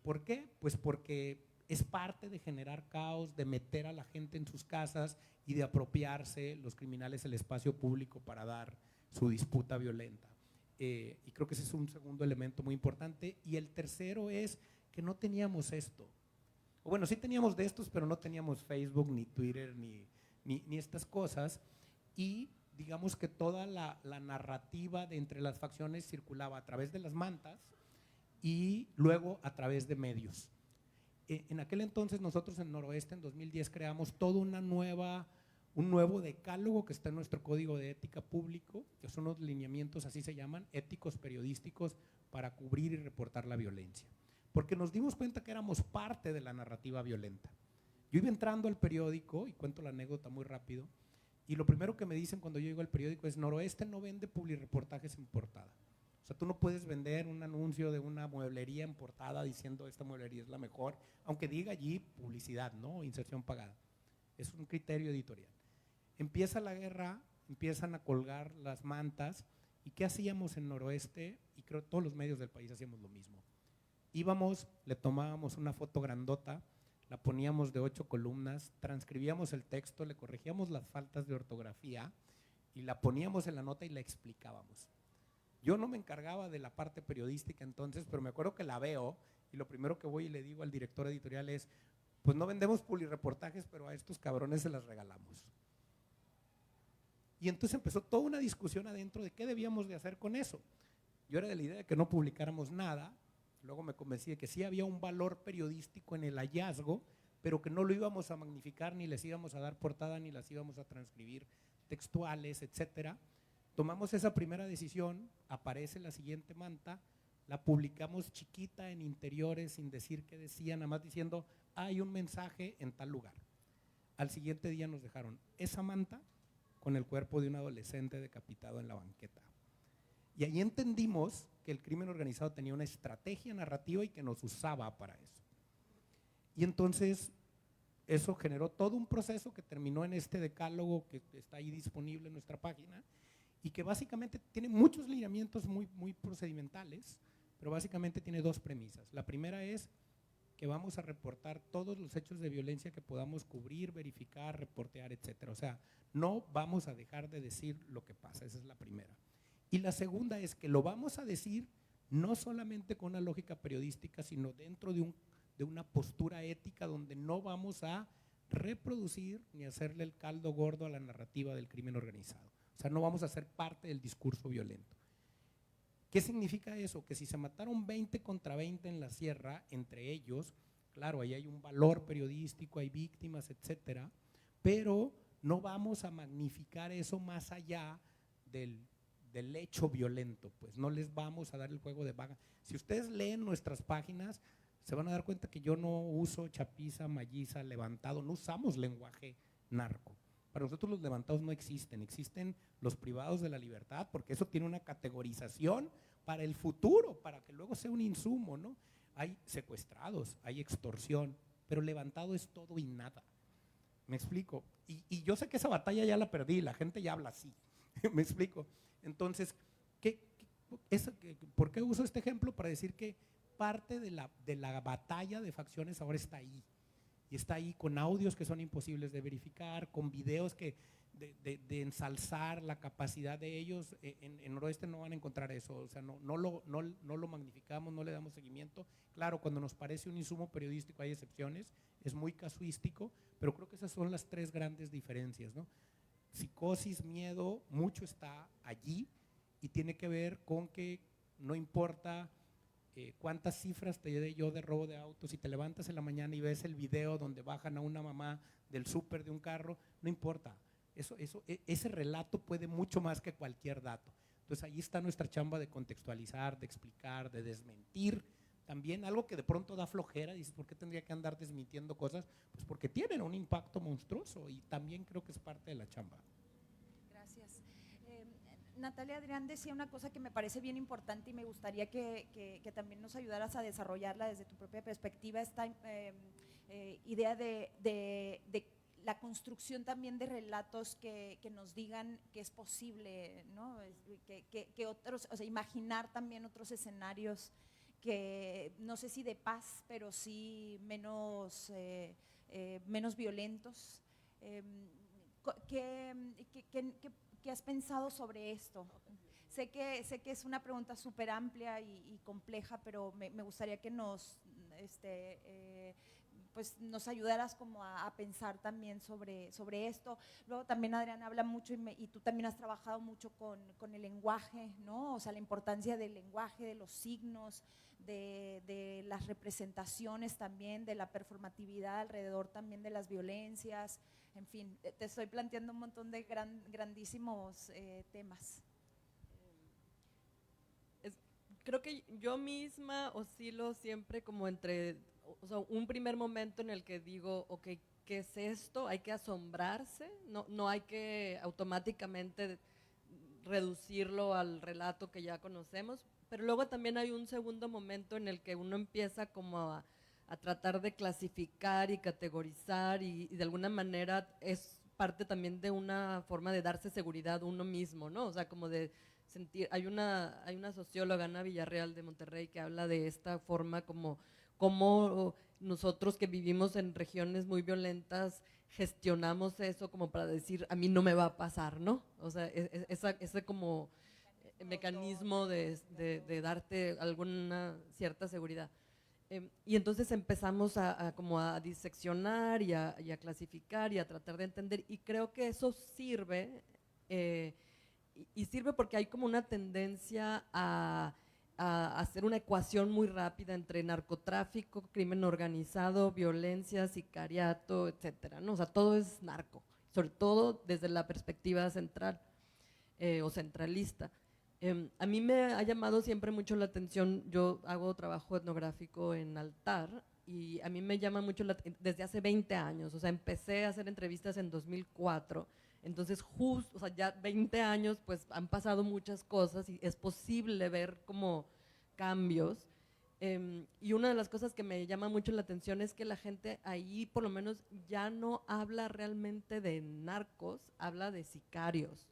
¿Por qué? Pues porque es parte de generar caos, de meter a la gente en sus casas y de apropiarse los criminales el espacio público para dar su disputa violenta. Y creo que ese es un segundo elemento muy importante. Y el tercero es que no teníamos esto. O bueno, sí teníamos de estos, pero no teníamos Facebook, ni Twitter, ni estas cosas. Y digamos que toda la narrativa de entre las facciones circulaba a través de las mantas y luego a través de medios. En aquel entonces nosotros en Noroeste, en 2010, creamos toda un nuevo decálogo que está en nuestro código de ética público, que son los lineamientos, así se llaman, éticos periodísticos para cubrir y reportar la violencia. Porque nos dimos cuenta que éramos parte de la narrativa violenta. Yo iba entrando al periódico, y cuento la anécdota muy rápido, y lo primero que me dicen cuando yo llego al periódico es: Noroeste no vende publireportajes en portada. O sea, tú no puedes vender un anuncio de una mueblería en portada diciendo esta mueblería es la mejor, aunque diga allí publicidad, ¿no? Inserción pagada. Es un criterio editorial. Empieza la guerra, empiezan a colgar las mantas, ¿y qué hacíamos en Noroeste? Y creo que todos los medios del país hacíamos lo mismo. Íbamos, le tomábamos una foto grandota, la poníamos de 8 columnas, transcribíamos el texto, le corregíamos las faltas de ortografía y la poníamos en la nota y la explicábamos. Yo no me encargaba de la parte periodística entonces, pero me acuerdo que la veo y lo primero que voy y le digo al director editorial es: pues no vendemos publireportajes, pero a estos cabrones se las regalamos. Y entonces empezó toda una discusión adentro de qué debíamos de hacer con eso. Yo era de la idea de que no publicáramos nada, luego me convencí de que sí había un valor periodístico en el hallazgo, pero que no lo íbamos a magnificar, ni les íbamos a dar portada, ni las íbamos a transcribir textuales, etcétera. Tomamos esa primera decisión, aparece la siguiente manta, la publicamos chiquita en interiores sin decir qué decía, nada más diciendo hay un mensaje en tal lugar. Al siguiente día nos dejaron esa manta con el cuerpo de un adolescente decapitado en la banqueta. Y ahí entendimos que el crimen organizado tenía una estrategia narrativa y que nos usaba para eso. Y entonces eso generó todo un proceso que terminó en este decálogo que está ahí disponible en nuestra página y que básicamente tiene muchos lineamientos muy procedimentales, pero básicamente tiene 2 premisas. La primera es que vamos a reportar todos los hechos de violencia que podamos cubrir, verificar, reportear, etcétera. O sea, no vamos a dejar de decir lo que pasa, esa es la primera. Y la segunda es que lo vamos a decir no solamente con una lógica periodística, sino dentro de una postura ética donde no vamos a reproducir ni hacerle el caldo gordo a la narrativa del crimen organizado. O sea, no vamos a ser parte del discurso violento. ¿Qué significa eso? Que si se mataron 20 contra 20 en la sierra, entre ellos, claro, ahí hay un valor periodístico, hay víctimas, etcétera, pero no vamos a magnificar eso más allá del hecho violento, pues no les vamos a dar el juego de vaga. Si ustedes leen nuestras páginas, se van a dar cuenta que yo no uso chapiza, malliza, levantado, no usamos lenguaje narco. Para nosotros los levantados no existen, existen los privados de la libertad, porque eso tiene una categorización para el futuro, para que luego sea un insumo, ¿no? Hay secuestrados, hay extorsión, pero levantado es todo y nada. ¿Me explico? Y yo sé que esa batalla ya la perdí, la gente ya habla así. ¿Me explico? Entonces, ¿por qué uso este ejemplo? Para decir que parte de la batalla de facciones ahora está ahí. Y está ahí con audios que son imposibles de verificar, con videos de ensalzar la capacidad de ellos. En Noroeste no van a encontrar eso, o sea, no lo magnificamos, no le damos seguimiento. Claro, cuando nos parece un insumo periodístico hay excepciones, es muy casuístico, pero creo que esas son las tres grandes diferencias, ¿no? Psicosis, miedo, mucho está allí y tiene que ver con que no importa cuántas cifras te dé yo de robo de autos, si te levantas en la mañana y ves el video donde bajan a una mamá del súper de un carro, no importa, ese relato puede mucho más que cualquier dato. Entonces ahí está nuestra chamba de contextualizar, de explicar, de desmentir. También algo que de pronto da flojera, dices, ¿por qué tendría que andar desmintiendo cosas? Pues porque tienen un impacto monstruoso y también creo que es parte de la chamba. Gracias. Natalia, Adrián decía una cosa que me parece bien importante y me gustaría que también nos ayudaras a desarrollarla desde tu propia perspectiva, esta idea de la construcción también de relatos que nos digan que es posible, ¿no? Que otros, o sea, imaginar también otros escenarios que no sé si de paz, pero sí menos violentos. ¿Qué has pensado sobre esto? Sé que es una pregunta súper amplia y compleja, pero me gustaría que pues nos ayudaras como a pensar también sobre esto. Luego también Adrián habla mucho y tú también has trabajado mucho con el lenguaje, ¿no? O sea, la importancia del lenguaje, de los signos, de las representaciones también, de la performatividad alrededor también de las violencias. En fin, te estoy planteando un montón de grandísimos temas. Creo que yo misma oscilo siempre como entre, o sea, un primer momento en el que digo, ok, ¿qué es esto? Hay que asombrarse, no hay que automáticamente reducirlo al relato que ya conocemos, pero luego también hay un segundo momento en el que uno empieza como a tratar de clasificar y categorizar y de alguna manera es parte también de una forma de darse seguridad uno mismo, ¿no? O sea, como de sentir, hay una socióloga, Ana Villarreal de Monterrey, que habla de esta forma como nosotros que vivimos en regiones muy violentas gestionamos eso como para decir, a mí no me va a pasar, ¿no? O sea, ese como mecanismo de darte alguna cierta seguridad. Y entonces empezamos como a diseccionar y a clasificar y a tratar de entender, y creo que eso sirve, y sirve porque hay como una tendencia a hacer una ecuación muy rápida entre narcotráfico, crimen organizado, violencia, sicariato, etcétera, ¿no? O sea, todo es narco, sobre todo desde la perspectiva central o centralista. A mí me ha llamado siempre mucho la atención, yo hago trabajo etnográfico en Altar y a mí me llama mucho desde hace 20 años, o sea, empecé a hacer entrevistas en 2004, entonces justo, o sea, ya 20 años pues han pasado muchas cosas y es posible ver como cambios. Y una de las cosas que me llama mucho la atención es que la gente ahí por lo menos ya no habla realmente de narcos, habla de sicarios.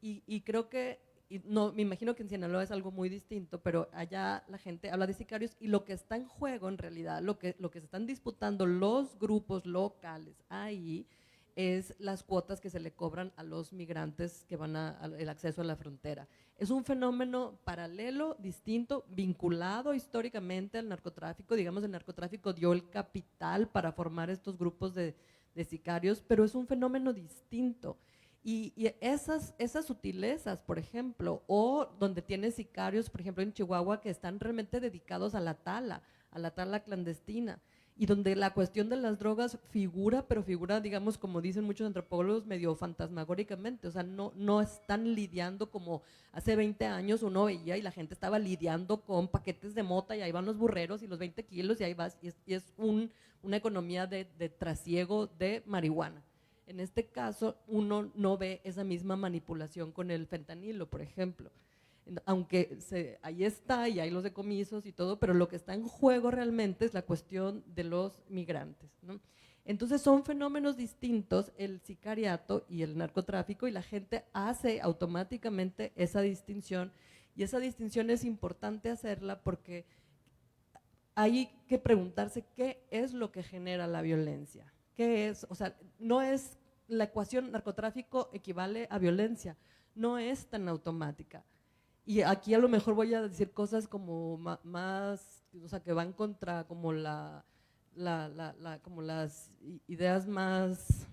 Y creo que no, me imagino que en Sinaloa es algo muy distinto, pero allá la gente habla de sicarios y lo que está en juego en realidad, lo que se están disputando los grupos locales ahí es las cuotas que se le cobran a los migrantes que van al acceso a la frontera. Es un fenómeno paralelo, distinto, vinculado históricamente al narcotráfico. Digamos, el narcotráfico dio el capital para formar estos grupos de de sicarios, pero es un fenómeno distinto. Y esas sutilezas, por ejemplo, o donde tienes sicarios, por ejemplo, en Chihuahua, que están realmente dedicados a la tala clandestina, y donde la cuestión de las drogas figura, pero figura, digamos, como dicen muchos antropólogos, medio fantasmagóricamente, o sea, no están lidiando como hace 20 años uno veía y la gente estaba lidiando con paquetes de mota y ahí van los burreros y los 20 kilos y ahí vas, y es una economía de trasiego de marihuana. En este caso, uno no ve esa misma manipulación con el fentanilo, por ejemplo. Aunque ahí está y hay los decomisos y todo, pero lo que está en juego realmente es la cuestión de los migrantes, ¿no? Entonces son fenómenos distintos el sicariato y el narcotráfico, y la gente hace automáticamente esa distinción, y esa distinción es importante hacerla porque hay que preguntarse qué es lo que genera la violencia. ¿Qué es? O sea, no es la ecuación narcotráfico equivale a violencia, no es tan automática. Y aquí a lo mejor voy a decir cosas como más, o sea, que van contra como como las ideas más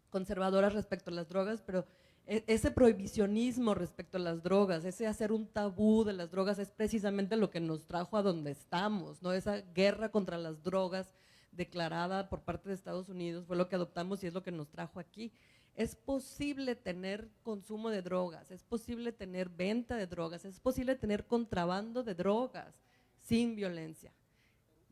conservadoras respecto a las drogas, pero ese prohibicionismo respecto a las drogas, ese hacer un tabú de las drogas es precisamente lo que nos trajo a donde estamos, ¿no? Esa guerra contra las drogas declarada por parte de Estados Unidos fue lo que adoptamos y es lo que nos trajo aquí. Es posible tener consumo de drogas, es posible tener venta de drogas, es posible tener contrabando de drogas sin violencia.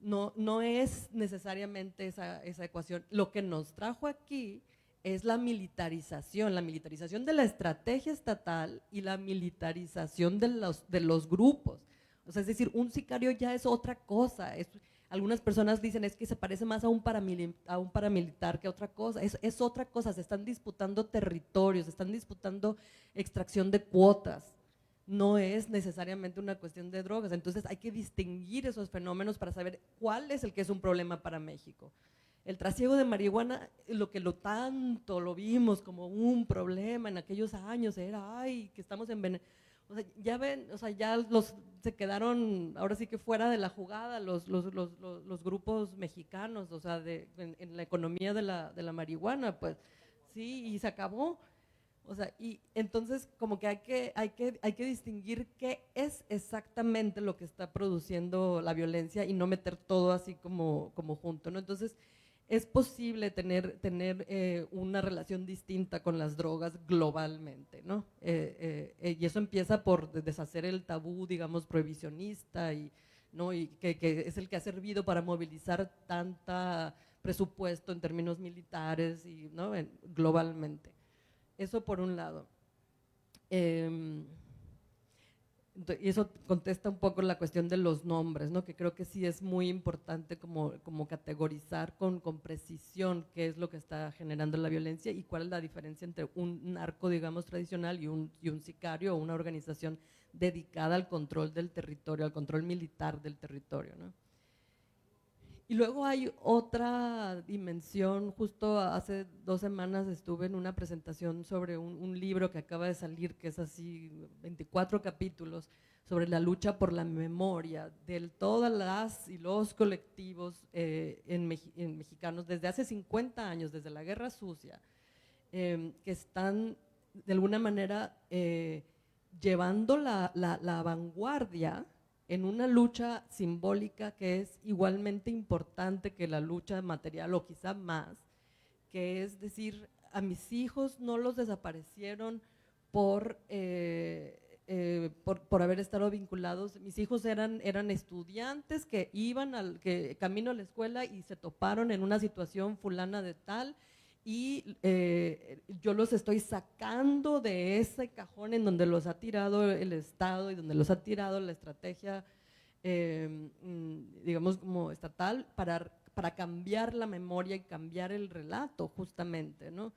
No es necesariamente esa ecuación. Lo que nos trajo aquí es la militarización de la estrategia estatal y la militarización de los grupos. O sea, es decir, un sicario ya es otra cosa. Algunas personas dicen es que se parece más a un paramilitar que a otra cosa. Es otra cosa, se están disputando territorios, se están disputando extracción de cuotas. No es necesariamente una cuestión de drogas. Entonces hay que distinguir esos fenómenos para saber cuál es el que es un problema para México. El trasiego de marihuana, tanto lo vimos como un problema en aquellos años, era, ay, que estamos envenenados. O sea, ya ven, o sea, ya se quedaron ahora sí que fuera de la jugada los grupos mexicanos, o sea, en la economía de la marihuana, pues sí, y se acabó. O sea, y entonces como que hay que distinguir qué es exactamente lo que está produciendo la violencia y no meter todo así como junto, ¿no? Entonces es posible tener una relación distinta con las drogas globalmente, ¿no? Y eso empieza por deshacer el tabú, digamos, prohibicionista, ¿no? Y que es el que ha servido para movilizar tanta presupuesto en términos militares, ¿no? Globalmente. Eso por un lado. Y eso contesta un poco la cuestión de los nombres, ¿no? Que creo que sí es muy importante como categorizar con precisión qué es lo que está generando la violencia y cuál es la diferencia entre un narco, digamos, tradicional y un sicario o una organización dedicada al control del territorio, al control militar del territorio, ¿no? Y luego hay otra dimensión. Justo hace 2 semanas estuve en una presentación sobre un libro que acaba de salir, que es así, 24 capítulos, sobre la lucha por la memoria de todas las y los colectivos mexicanos desde hace 50 años, desde la Guerra Sucia, que están de alguna manera llevando la vanguardia en una lucha simbólica que es igualmente importante que la lucha material o quizá más, que es decir, a mis hijos no los desaparecieron por haber estado vinculados. Mis hijos eran estudiantes que iban camino a la escuela y se toparon en una situación fulana de tal, y yo los estoy sacando de ese cajón en donde los ha tirado el Estado y donde los ha tirado la estrategia, digamos, como estatal, para cambiar la memoria y cambiar el relato, justamente, ¿no?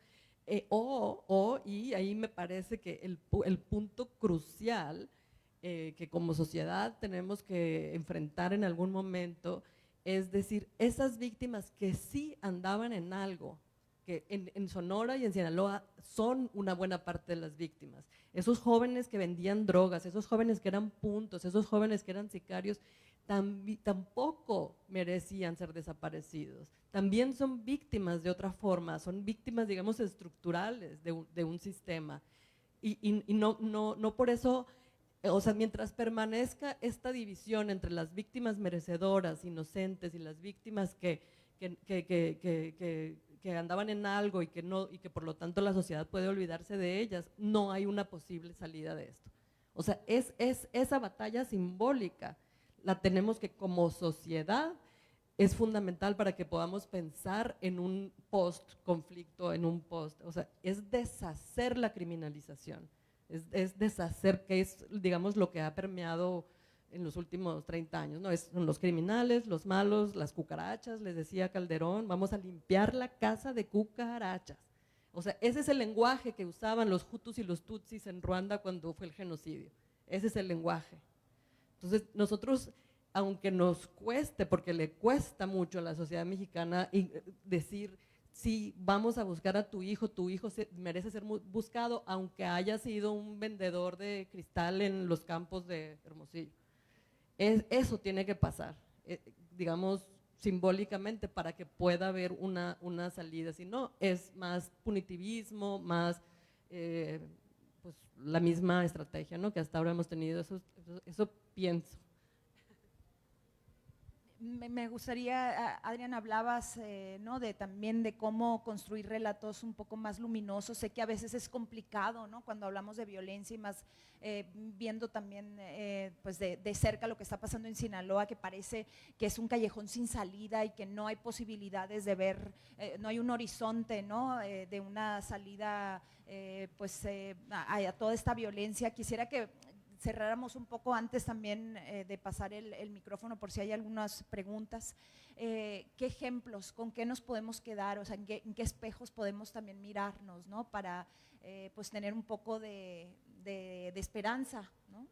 Y ahí me parece que el punto crucial que como sociedad tenemos que enfrentar en algún momento es decir, esas víctimas que sí andaban en algo, que en Sonora y en Sinaloa son una buena parte de las víctimas. Esos jóvenes que vendían drogas, esos jóvenes que eran puntos, esos jóvenes que eran sicarios, tampoco merecían ser desaparecidos. También son víctimas de otra forma, son víctimas, digamos, estructurales de un sistema. Y no por eso, o sea, mientras permanezca esta división entre las víctimas merecedoras, inocentes, y las víctimas que andaban en algo y que por lo tanto la sociedad puede olvidarse de ellas, no hay una posible salida de esto. O sea, es esa batalla simbólica, la tenemos que como sociedad, es fundamental para que podamos pensar en un post-conflicto, o sea, es deshacer la criminalización, es deshacer, que es, digamos, lo que ha permeado en los últimos 30 años, ¿no? Son los criminales, los malos, las cucarachas, les decía Calderón, vamos a limpiar la casa de cucarachas. O sea, ese es el lenguaje que usaban los Hutus y los Tutsis en Ruanda cuando fue el genocidio. Ese es el lenguaje. Entonces, nosotros, aunque nos cueste, porque le cuesta mucho a la sociedad mexicana decir, sí, vamos a buscar a tu hijo merece ser buscado, aunque haya sido un vendedor de cristal en los campos de Hermosillo. Eso tiene que pasar, digamos, simbólicamente, para que pueda haber una salida. Si no, es más punitivismo, más pues, la misma estrategia, ¿no?, que hasta ahora hemos tenido. Eso pienso. Me gustaría, Adrián, hablabas ¿no?, también de cómo construir relatos un poco más luminosos. Sé que a veces es complicado, ¿no?, cuando hablamos de violencia, y más viendo también pues de cerca lo que está pasando en Sinaloa, que parece que es un callejón sin salida y que no hay posibilidades de ver, no hay un horizonte, ¿no?, de una salida pues a toda esta violencia. Quisiera que cerráramos un poco antes también de pasar el micrófono, por si hay algunas preguntas. ¿Qué ejemplos, con qué nos podemos quedar? O sea, ¿en qué espejos podemos también mirarnos, ¿no?, para pues tener un poco de esperanza, ¿no?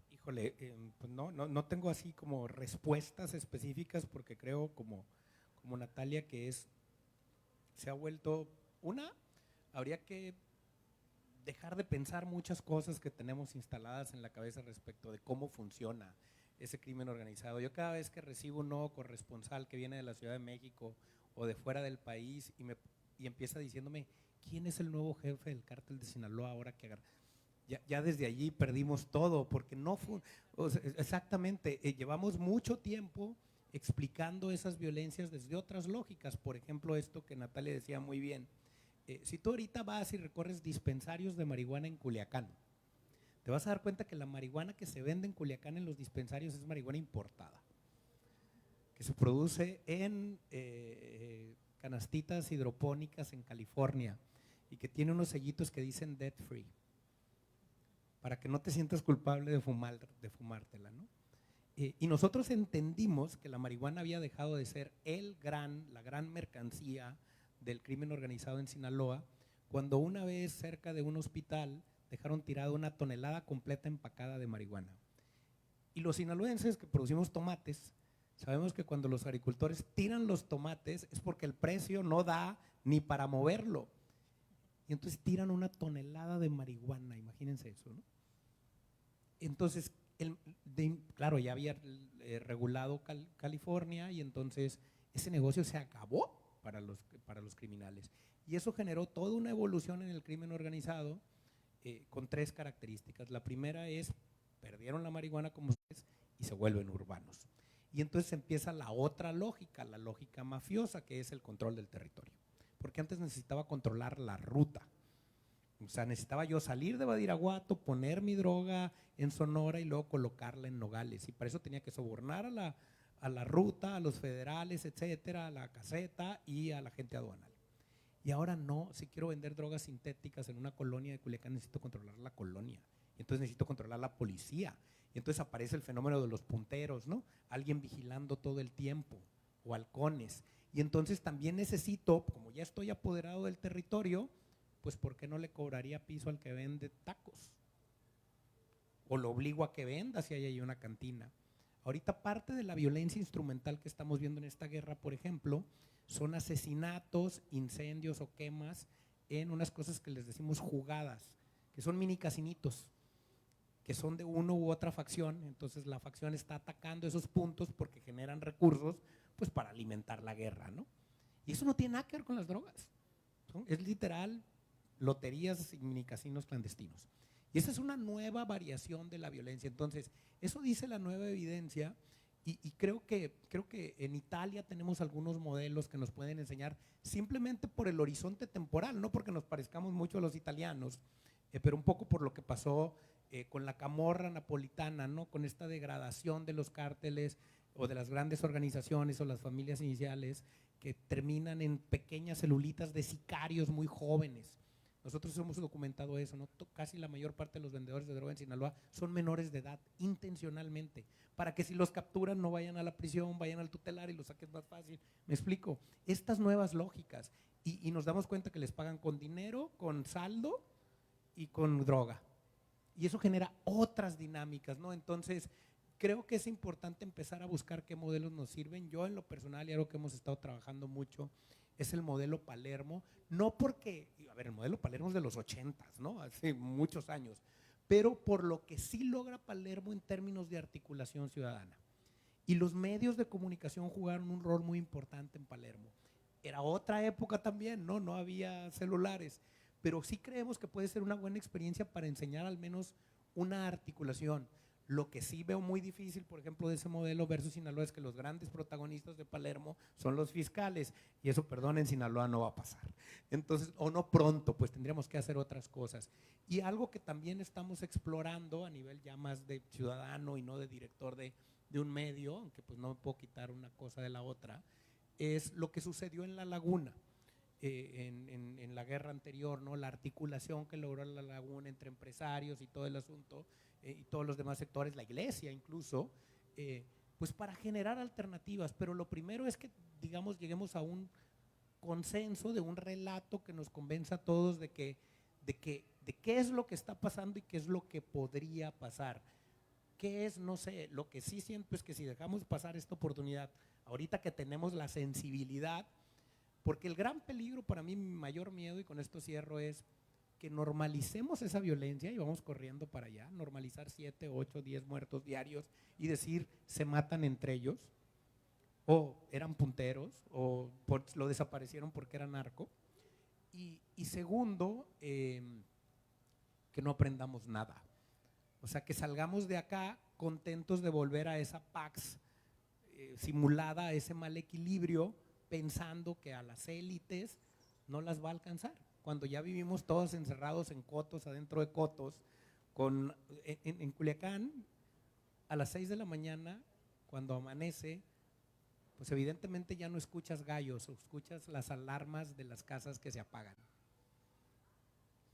Híjole, pues no tengo así como respuestas específicas, porque creo como Natalia que se ha vuelto habría que dejar de pensar muchas cosas que tenemos instaladas en la cabeza respecto de cómo funciona ese crimen organizado. Yo cada vez que recibo un nuevo corresponsal que viene de la Ciudad de México o de fuera del país y empieza diciéndome, ¿quién es el nuevo jefe del cártel de Sinaloa ahora que agarra? Ya desde allí perdimos todo, porque no fue, o sea, exactamente, llevamos mucho tiempo explicando esas violencias desde otras lógicas. Por ejemplo, esto que Natalia decía muy bien. Si tú ahorita vas y recorres dispensarios de marihuana en Culiacán, te vas a dar cuenta que la marihuana que se vende en Culiacán en los dispensarios es marihuana importada, que se produce en canastitas hidropónicas en California y que tiene unos sellitos que dicen debt free, para que no te sientas culpable de fumártela, ¿no? Y nosotros entendimos que la marihuana había dejado de ser la gran mercancía del crimen organizado en Sinaloa, cuando una vez cerca de un hospital dejaron tirada una tonelada completa empacada de marihuana. Y los sinaloenses que producimos tomates, sabemos que cuando los agricultores tiran los tomates es porque el precio no da ni para moverlo. Y entonces tiran una tonelada de marihuana, imagínense eso, ¿no? Entonces, claro, ya había regulado California, y entonces ese negocio se acabó para los criminales. Y eso generó toda una evolución en el crimen organizado con 3 características. La primera es, perdieron la marihuana como ustedes y se vuelven urbanos. Y entonces empieza la otra lógica, la lógica mafiosa, que es el control del territorio. Porque antes necesitaba controlar la ruta. O sea, necesitaba yo salir de Badiraguato, poner mi droga en Sonora y luego colocarla en Nogales. Y para eso tenía que sobornar a la ruta, a los federales, etcétera, a la caseta y a la gente aduanal. Y ahora no, si quiero vender drogas sintéticas en una colonia de Culiacán, necesito controlar la colonia. Y entonces necesito controlar la policía. Y entonces aparece el fenómeno de los punteros, ¿no? Alguien vigilando todo el tiempo, o halcones. Y entonces también necesito, como ya estoy apoderado del territorio, pues ¿por qué no le cobraría piso al que vende tacos? O lo obligo a que venda si hay ahí una cantina. Ahorita parte de la violencia instrumental que estamos viendo en esta guerra, por ejemplo, son asesinatos, incendios o quemas en unas cosas que les decimos jugadas, que son mini casinitos. que son de uno u otra facción, entonces la facción está atacando esos puntos porque generan recursos pues para alimentar la guerra, ¿no? Y eso no tiene nada que ver con las drogas, ¿no? Es literal loterías y minicasinos clandestinos. Y esa es una nueva variación de la violencia. Entonces, eso dice la nueva evidencia y creo que en Italia tenemos algunos modelos que nos pueden enseñar simplemente por el horizonte temporal, no porque nos parezcamos mucho a los italianos, pero un poco por lo que pasó con la camorra napolitana, ¿no? Con esta degradación de los cárteles o de las grandes organizaciones o las familias iniciales que terminan en pequeñas celulitas de sicarios muy jóvenes. Nosotros hemos documentado eso, ¿no? Casi la mayor parte de los vendedores de droga en Sinaloa son menores de edad, intencionalmente, para que si los capturan no vayan a la prisión, vayan al tutelar y los saquen más fácil. ¿Me explico? Estas nuevas lógicas, y nos damos cuenta que les pagan con dinero, con saldo y con droga. Y eso genera otras dinámicas, ¿no? Entonces, creo que es importante empezar a buscar qué modelos nos sirven. Yo en lo personal, y algo que hemos estado trabajando mucho, es el modelo Palermo, no porque, a ver, el modelo Palermo es de los 80s, ¿no? Hace muchos años, pero por lo que sí logra Palermo en términos de articulación ciudadana. Y los medios de comunicación jugaron un rol muy importante en Palermo. Era otra época también, ¿no? No había celulares, pero sí creemos que puede ser una buena experiencia para enseñar al menos una articulación. Lo que sí veo muy difícil, por ejemplo, de ese modelo versus Sinaloa es que los grandes protagonistas de Palermo son los fiscales y eso, perdón, en Sinaloa no va a pasar. Entonces, o no pronto, pues tendríamos que hacer otras cosas. Y algo que también estamos explorando a nivel ya más de ciudadano y no de director de un medio, aunque pues no me puedo quitar una cosa de la otra, es lo que sucedió en La Laguna. En la guerra anterior, ¿no? La articulación que logró La Laguna entre empresarios y todo el asunto y todos los demás sectores, la iglesia incluso, pues para generar alternativas. Pero lo primero es que, digamos, lleguemos a un consenso, de un relato que nos convenza a todos de qué es lo que está pasando y qué es lo que podría pasar. ¿Qué es? No sé, lo que sí siento es que si dejamos pasar esta oportunidad, ahorita que tenemos la sensibilidad, porque el gran peligro para mí, mi mayor miedo, y con esto cierro, es que normalicemos esa violencia y vamos corriendo para allá, normalizar 7, 8, 10 muertos diarios y decir se matan entre ellos, o eran punteros, o lo desaparecieron porque era narco. Y segundo, que no aprendamos nada. O sea, que salgamos de acá contentos de volver a esa pax simulada, a ese mal equilibrio, pensando que a las élites no las va a alcanzar, cuando ya vivimos todos encerrados en cotos, adentro de cotos. En Culiacán, a las 6 de la mañana, cuando amanece, pues evidentemente ya no escuchas gallos, escuchas las alarmas de las casas que se apagan.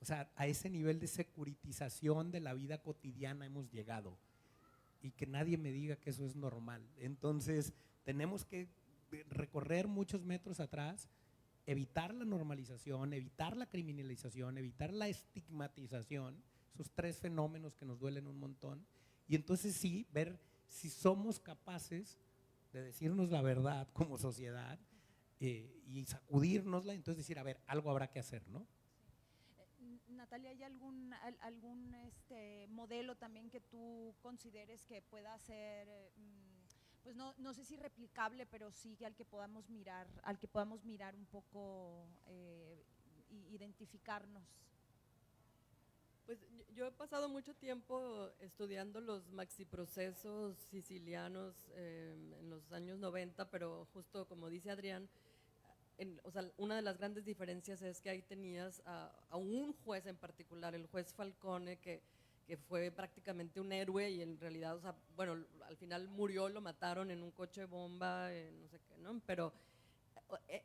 O sea, a ese nivel de securitización de la vida cotidiana hemos llegado, y que nadie me diga que eso es normal. Entonces, tenemos que recorrer muchos metros atrás, evitar la normalización, evitar la criminalización, evitar la estigmatización, esos 3 fenómenos que nos duelen un montón, y entonces sí, ver si somos capaces de decirnos la verdad como sociedad y sacudírnosla, entonces decir, a ver, algo habrá que hacer, ¿no? Natalia, ¿hay algún modelo también que tú consideres que pueda ser pues no sé si replicable, pero sí al que podamos mirar un poco, identificarnos? Pues yo he pasado mucho tiempo estudiando los maxiprocesos sicilianos en los años 90, pero justo como dice Adrián, o sea, una de las grandes diferencias es que ahí tenías a un juez en particular, el juez Falcone, que fue prácticamente un héroe y en realidad, o sea, bueno, al final murió, lo mataron en un coche bomba, no sé qué, ¿no? Pero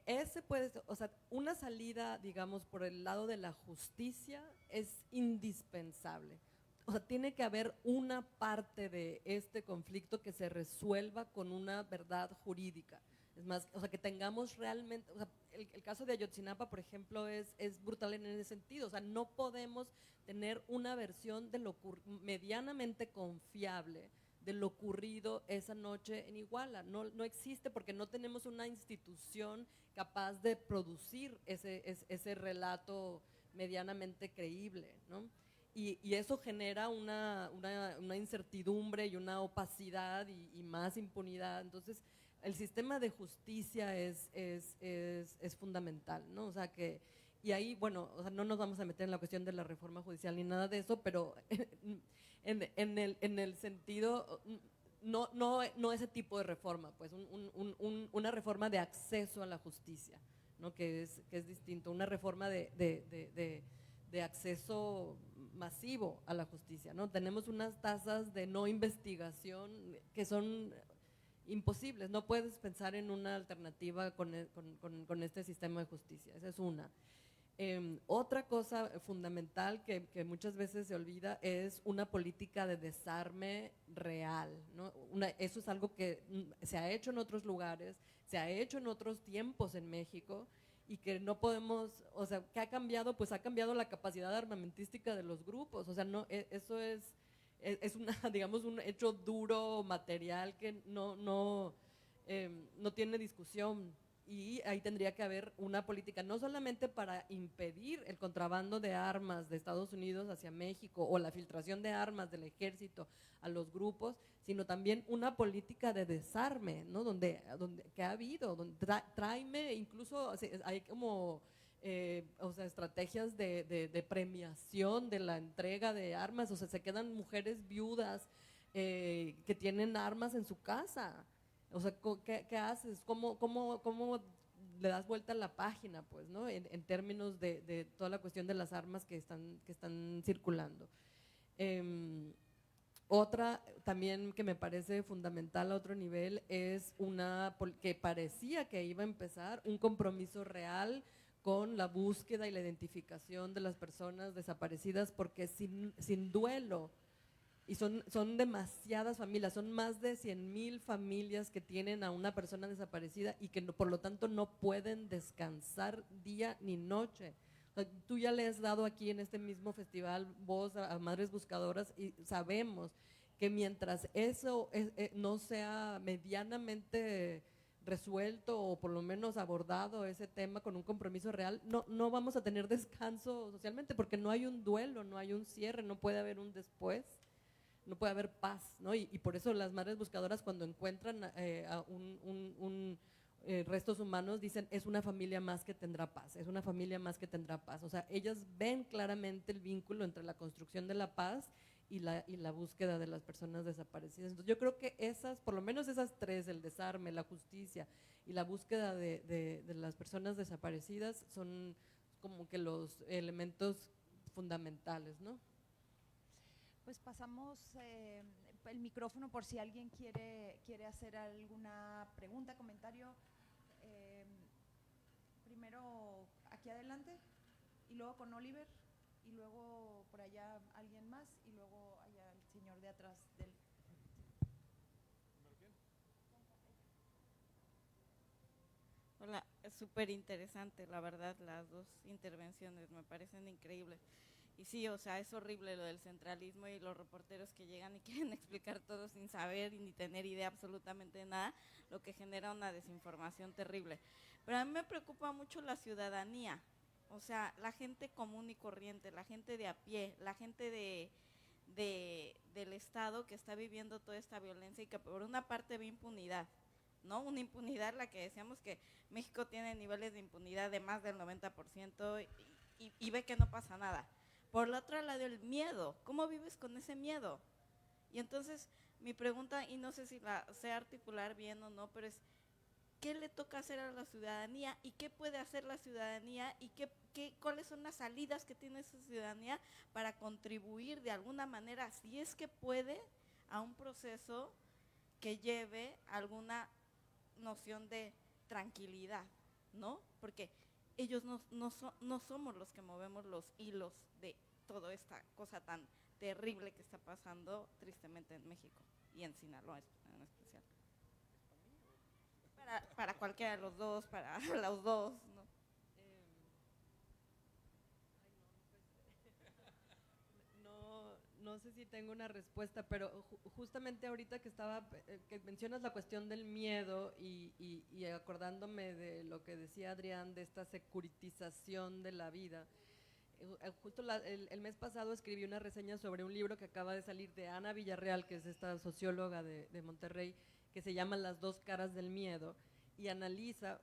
ese puede ser, o sea, una salida, digamos, por el lado de la justicia es indispensable. O sea, tiene que haber una parte de este conflicto que se resuelva con una verdad jurídica. Es más, o sea, que tengamos realmente, o sea, el caso de Ayotzinapa, por ejemplo, es brutal en ese sentido. O sea, no podemos tener una versión de lo medianamente confiable de lo ocurrido esa noche en Iguala. No existe, porque no tenemos una institución capaz de producir ese relato medianamente creíble, ¿no? y eso genera una incertidumbre y una opacidad y más impunidad. Entonces, el sistema de justicia es fundamental, ¿no? O sea que, y ahí, bueno, o sea, no nos vamos a meter en la cuestión de la reforma judicial ni nada de eso, pero en el sentido, no ese tipo de reforma, pues una reforma de acceso a la justicia, ¿no? Que es distinto, una reforma de acceso masivo a la justicia, ¿no? Tenemos unas tasas de no investigación que son imposibles, no puedes pensar en una alternativa con este sistema de justicia, esa es una. Otra cosa fundamental que muchas veces se olvida es una política de desarme real, ¿no? Eso es algo que se ha hecho en otros lugares, se ha hecho en otros tiempos en México y que no podemos, o sea, ¿qué ha cambiado? Pues ha cambiado la capacidad armamentística de los grupos, o sea, no, eso es digamos, un hecho duro, material que no tiene discusión. Y ahí tendría que haber una política, no solamente para impedir el contrabando de armas de Estados Unidos hacia México o la filtración de armas del ejército a los grupos, sino también una política de desarme, ¿no? Que ha habido, donde tráeme, incluso hay como o sea, estrategias de premiación de la entrega de armas, o sea, se quedan mujeres viudas que tienen armas en su casa. O sea, ¿qué haces? ¿Cómo le das vuelta a la página, pues, ¿no? En términos de toda la cuestión de las armas que están circulando. Otra también que me parece fundamental a otro nivel es que parecía que iba a empezar un compromiso real con la búsqueda y la identificación de las personas desaparecidas, porque sin duelo, y son demasiadas familias, son más de 100,000 familias que tienen a una persona desaparecida y que por lo tanto no pueden descansar día ni noche. O sea, tú ya le has dado aquí en este mismo festival voz a Madres Buscadoras y sabemos que mientras eso no sea medianamente resuelto o por lo menos abordado ese tema con un compromiso real, no vamos a tener descanso socialmente, porque no hay un duelo, no hay un cierre, no puede haber un después, no puede haber paz, ¿no? Y por eso las Madres Buscadoras, cuando encuentran restos humanos, dicen, es una familia más que tendrá paz, es una familia más que tendrá paz. O sea, ellas ven claramente el vínculo entre la construcción de la paz y la búsqueda de las personas desaparecidas. Entonces yo creo que por lo menos esas tres, el desarme, la justicia y la búsqueda de las personas desaparecidas, son como que los elementos fundamentales, ¿no? Pues pasamos el micrófono por si alguien quiere hacer alguna pregunta, comentario. Primero aquí adelante y luego con Oliver y luego por allá alguien más y luego allá el señor de atrás del… Hola, es súper interesante, la verdad, las dos intervenciones me parecen increíbles. Y sí, o sea, es horrible lo del centralismo y los reporteros que llegan y quieren explicar todo sin saber y ni tener idea absolutamente de nada, lo que genera una desinformación terrible. Pero a mí me preocupa mucho la ciudadanía, o sea, la gente común y corriente, la gente de a pie, la gente del Estado que está viviendo toda esta violencia y que por una parte ve impunidad, ¿no? Una impunidad, la que decíamos que México tiene niveles de impunidad de más del 90% y ve que no pasa nada. Por el otro lado, el miedo. ¿Cómo vives con ese miedo? Y entonces mi pregunta, y no sé si la sé articular bien o no, pero es, ¿qué le toca hacer a la ciudadanía y qué puede hacer la ciudadanía y cuáles son las salidas que tiene esa ciudadanía para contribuir de alguna manera, si es que puede, a un proceso que lleve alguna noción de tranquilidad, ¿no? Porque ellos no somos los que movemos los hilos de toda esta cosa tan terrible que está pasando tristemente en México y en Sinaloa en especial. Para cualquiera de los dos, para los dos, ¿no? No sé si tengo una respuesta, pero justamente ahorita que mencionas la cuestión del miedo y acordándome de lo que decía Adrián de esta securitización de la vida, Justo el mes pasado escribí una reseña sobre un libro que acaba de salir de Ana Villarreal, que es esta socióloga de Monterrey, que se llama Las dos caras del miedo, y analiza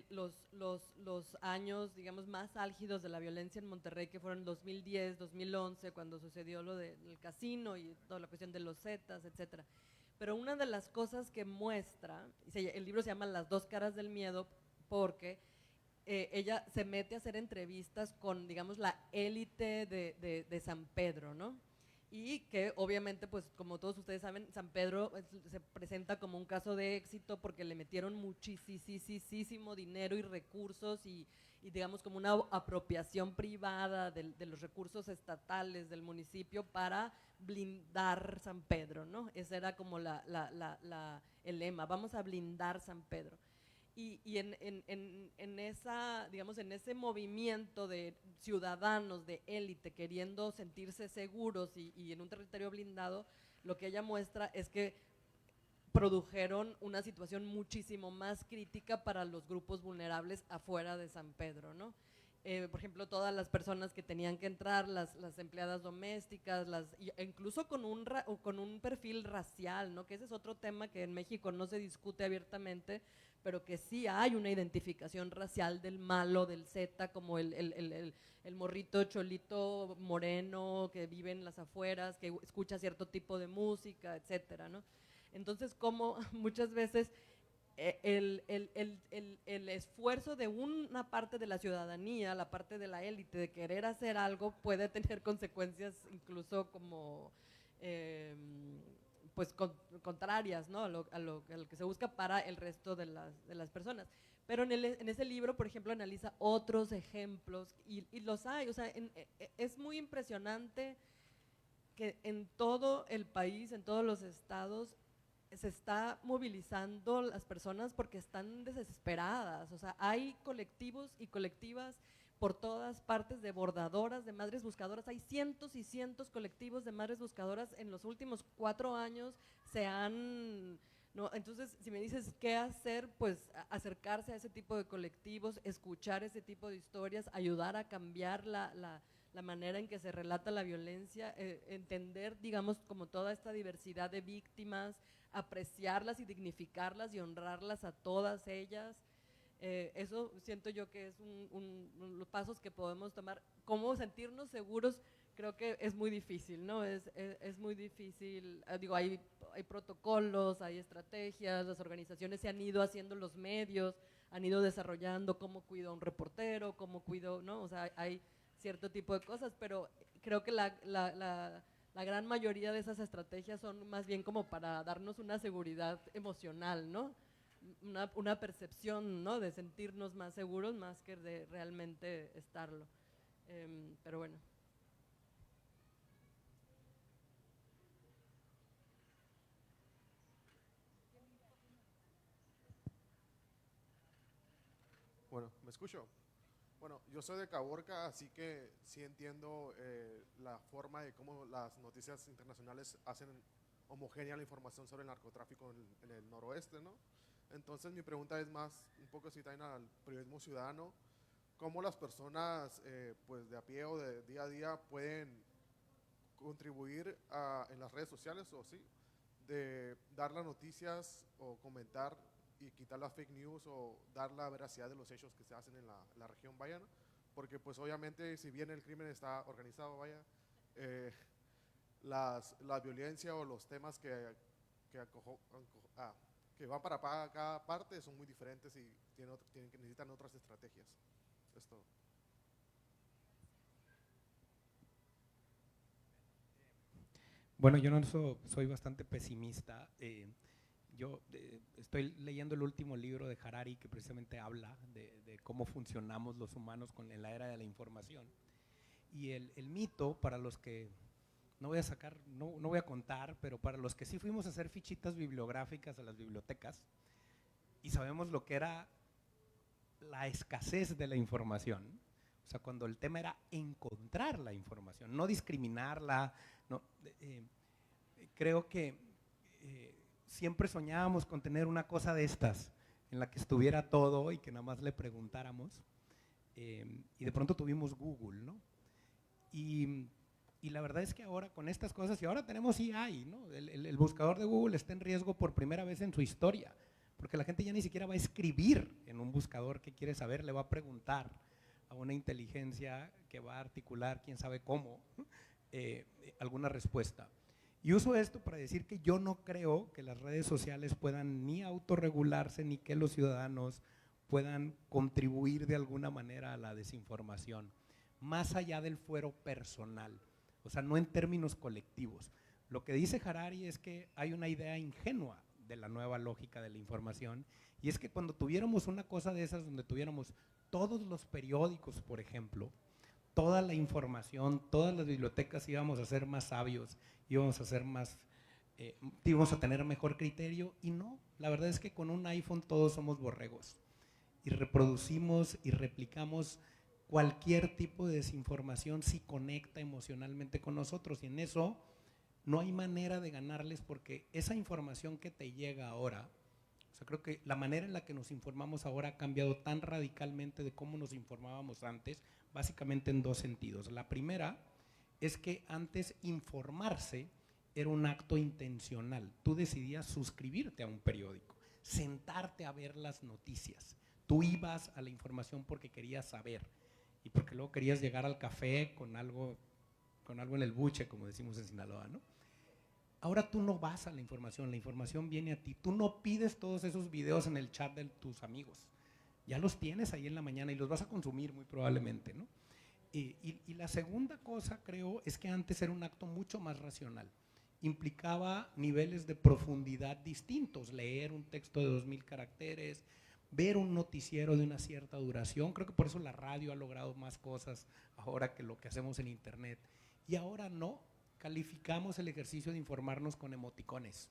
los años, digamos, más álgidos de la violencia en Monterrey, que fueron 2010, 2011, cuando sucedió lo del casino y toda la cuestión de los Zetas, etcétera. Pero una de las cosas que muestra, el libro se llama Las dos caras del miedo, porque ella se mete a hacer entrevistas con, digamos, la élite de San Pedro, ¿no? Y que obviamente, pues como todos ustedes saben, San Pedro se presenta como un caso de éxito porque le metieron muchísimo dinero y recursos y digamos como una apropiación privada de los recursos estatales del municipio para blindar San Pedro, ¿no? Ese era como el lema, vamos a blindar San Pedro. Y en esa, digamos, en ese movimiento de ciudadanos de élite queriendo sentirse seguros y en un territorio blindado, lo que ella muestra es que produjeron una situación muchísimo más crítica para los grupos vulnerables afuera de San Pedro, ¿no? Por ejemplo, todas las personas que tenían que entrar, las empleadas domésticas, incluso con un perfil racial, ¿no? Que ese es otro tema que en México no se discute abiertamente, pero que sí hay una identificación racial del malo, del Zeta, como el morrito cholito moreno que vive en las afueras, que escucha cierto tipo de música, etcétera, ¿no? Entonces, como muchas veces el esfuerzo de una parte de la ciudadanía, la parte de la élite, de querer hacer algo, puede tener consecuencias incluso como pues contrarias, ¿no? a lo que se busca para el resto de las personas. Pero en ese libro, por ejemplo, analiza otros ejemplos y los hay, o sea, es muy impresionante que en todo el país, en todos los estados, se está movilizando las personas porque están desesperadas, o sea, hay colectivos y colectivas por todas partes de bordadoras, de madres buscadoras, hay cientos y cientos colectivos de madres buscadoras en los últimos 4 años ¿no? Entonces, si me dices qué hacer, pues acercarse a ese tipo de colectivos, escuchar ese tipo de historias, ayudar a cambiar la manera en que se relata la violencia, entender, digamos, como toda esta diversidad de víctimas, apreciarlas y dignificarlas y honrarlas a todas ellas. Eso siento yo que es los pasos que podemos tomar. Cómo sentirnos seguros, creo que es muy difícil, ¿no? Es muy difícil, digo, hay protocolos, hay estrategias, las organizaciones se han ido haciendo, los medios han ido desarrollando cómo cuido a un reportero, cómo cuido, ¿no? O sea, hay cierto tipo de cosas, pero creo que la gran mayoría de esas estrategias son más bien como para darnos una seguridad emocional, ¿no? Una percepción, ¿no? De sentirnos más seguros más que de realmente estarlo. Pero bueno. Bueno, ¿me escucho? Bueno, yo soy de Caborca, así que sí entiendo la forma de cómo las noticias internacionales hacen homogénea la información sobre el narcotráfico en el noroeste, ¿no? Entonces mi pregunta es más, un poco si también al periodismo ciudadano, ¿cómo las personas pues de a pie o de día a día pueden contribuir en las redes sociales o sí, de dar las noticias o comentar y quitar las fake news o dar la veracidad de los hechos que se hacen en la región, vaya, ¿no? Porque pues obviamente si bien el crimen está organizado, vaya, la violencia o los temas que van para cada parte son muy diferentes y necesitan otras estrategias. Esto. Bueno, yo no soy bastante pesimista. Yo estoy leyendo el último libro de Harari que precisamente habla de cómo funcionamos los humanos en la era de la información. Y el mito, para los que no voy a contar, pero para los que sí fuimos a hacer fichitas bibliográficas a las bibliotecas y sabemos lo que era la escasez de la información, o sea, cuando el tema era encontrar la información, no discriminarla, no, creo que siempre soñábamos con tener una cosa de estas, en la que estuviera todo y que nada más le preguntáramos, y de pronto tuvimos Google, ¿no? Y, y la verdad es que ahora con estas cosas, y ahora tenemos AI, ¿no? El buscador de Google está en riesgo por primera vez en su historia, porque la gente ya ni siquiera va a escribir en un buscador qué quiere saber, le va a preguntar a una inteligencia que va a articular, quién sabe cómo, alguna respuesta. Y uso esto para decir que yo no creo que las redes sociales puedan ni autorregularse, ni que los ciudadanos puedan contribuir de alguna manera a la desinformación, más allá del fuero personal, o sea, no en términos colectivos. Lo que dice Harari es que hay una idea ingenua de la nueva lógica de la información, y es que cuando tuviéramos una cosa de esas, donde tuviéramos todos los periódicos, por ejemplo, toda la información, todas las bibliotecas, íbamos a ser más sabios, íbamos a ser más, íbamos a tener mejor criterio, y no, la verdad es que con un iPhone todos somos borregos, y reproducimos y replicamos cualquier tipo de desinformación si conecta emocionalmente con nosotros, y en eso no hay manera de ganarles, porque esa información que te llega ahora, o sea, creo que la manera en la que nos informamos ahora ha cambiado tan radicalmente de cómo nos informábamos antes, básicamente en dos sentidos. La primera es que antes informarse era un acto intencional. Tú decidías suscribirte a un periódico, sentarte a ver las noticias. Tú ibas a la información porque querías saber y porque luego querías llegar al café con algo en el buche, como decimos en Sinaloa, ¿no? Ahora tú no vas a la información viene a ti. Tú no pides todos esos videos en el chat de tus amigos. Ya los tienes ahí en la mañana y los vas a consumir muy probablemente, ¿no? Y la segunda cosa, creo, es que antes era un acto mucho más racional. Implicaba niveles de profundidad distintos, leer un texto de 2000 caracteres, ver un noticiero de una cierta duración. Creo que por eso la radio ha logrado más cosas ahora que lo que hacemos en internet. Y ahora no, calificamos el ejercicio de informarnos con emoticones.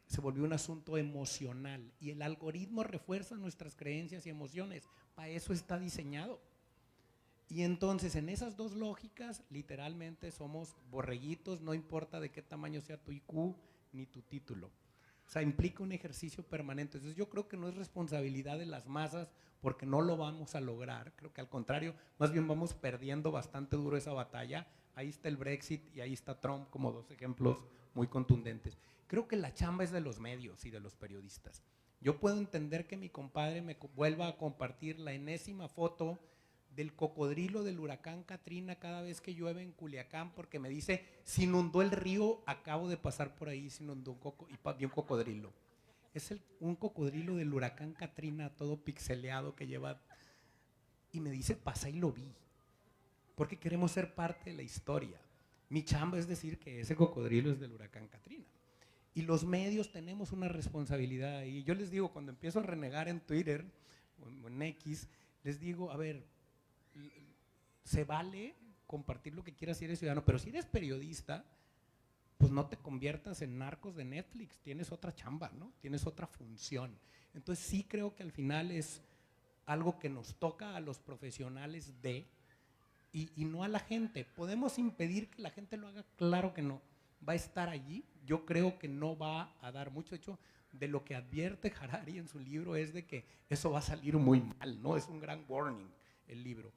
Se volvió un asunto emocional y el algoritmo refuerza nuestras creencias y emociones. Para eso está diseñado. Y entonces en esas dos lógicas literalmente somos borreguitos, no importa de qué tamaño sea tu IQ ni tu título. O sea, implica un ejercicio permanente. Entonces yo creo que no es responsabilidad de las masas porque no lo vamos a lograr. Creo que al contrario, más bien vamos perdiendo bastante duro esa batalla. Ahí está el Brexit y ahí está Trump como dos ejemplos muy contundentes. Creo que la chamba es de los medios y de los periodistas. Yo puedo entender que mi compadre me vuelva a compartir la enésima foto del cocodrilo del huracán Katrina cada vez que llueve en Culiacán, porque me dice, se inundó el río, acabo de pasar por ahí, se inundó vi un cocodrilo. Es un cocodrilo del huracán Katrina, todo pixeleado que lleva, y me dice, pasa y lo vi, porque queremos ser parte de la historia. Mi chamba es decir que ese cocodrilo es del huracán Katrina. Y los medios tenemos una responsabilidad ahí. Yo les digo, cuando empiezo a renegar en Twitter o en X, les digo, a ver, se vale compartir lo que quieras si eres ciudadano, pero si eres periodista, pues no te conviertas en narcos de Netflix, tienes otra chamba, ¿no? Tienes otra función. Entonces sí creo que al final es algo que nos toca a los profesionales y no a la gente. ¿Podemos impedir que la gente lo haga? Claro que no. ¿Va a estar allí? Yo creo que no va a dar mucho. De hecho, de lo que advierte Harari en su libro es de que eso va a salir muy mal, ¿no? Es un gran warning el libro.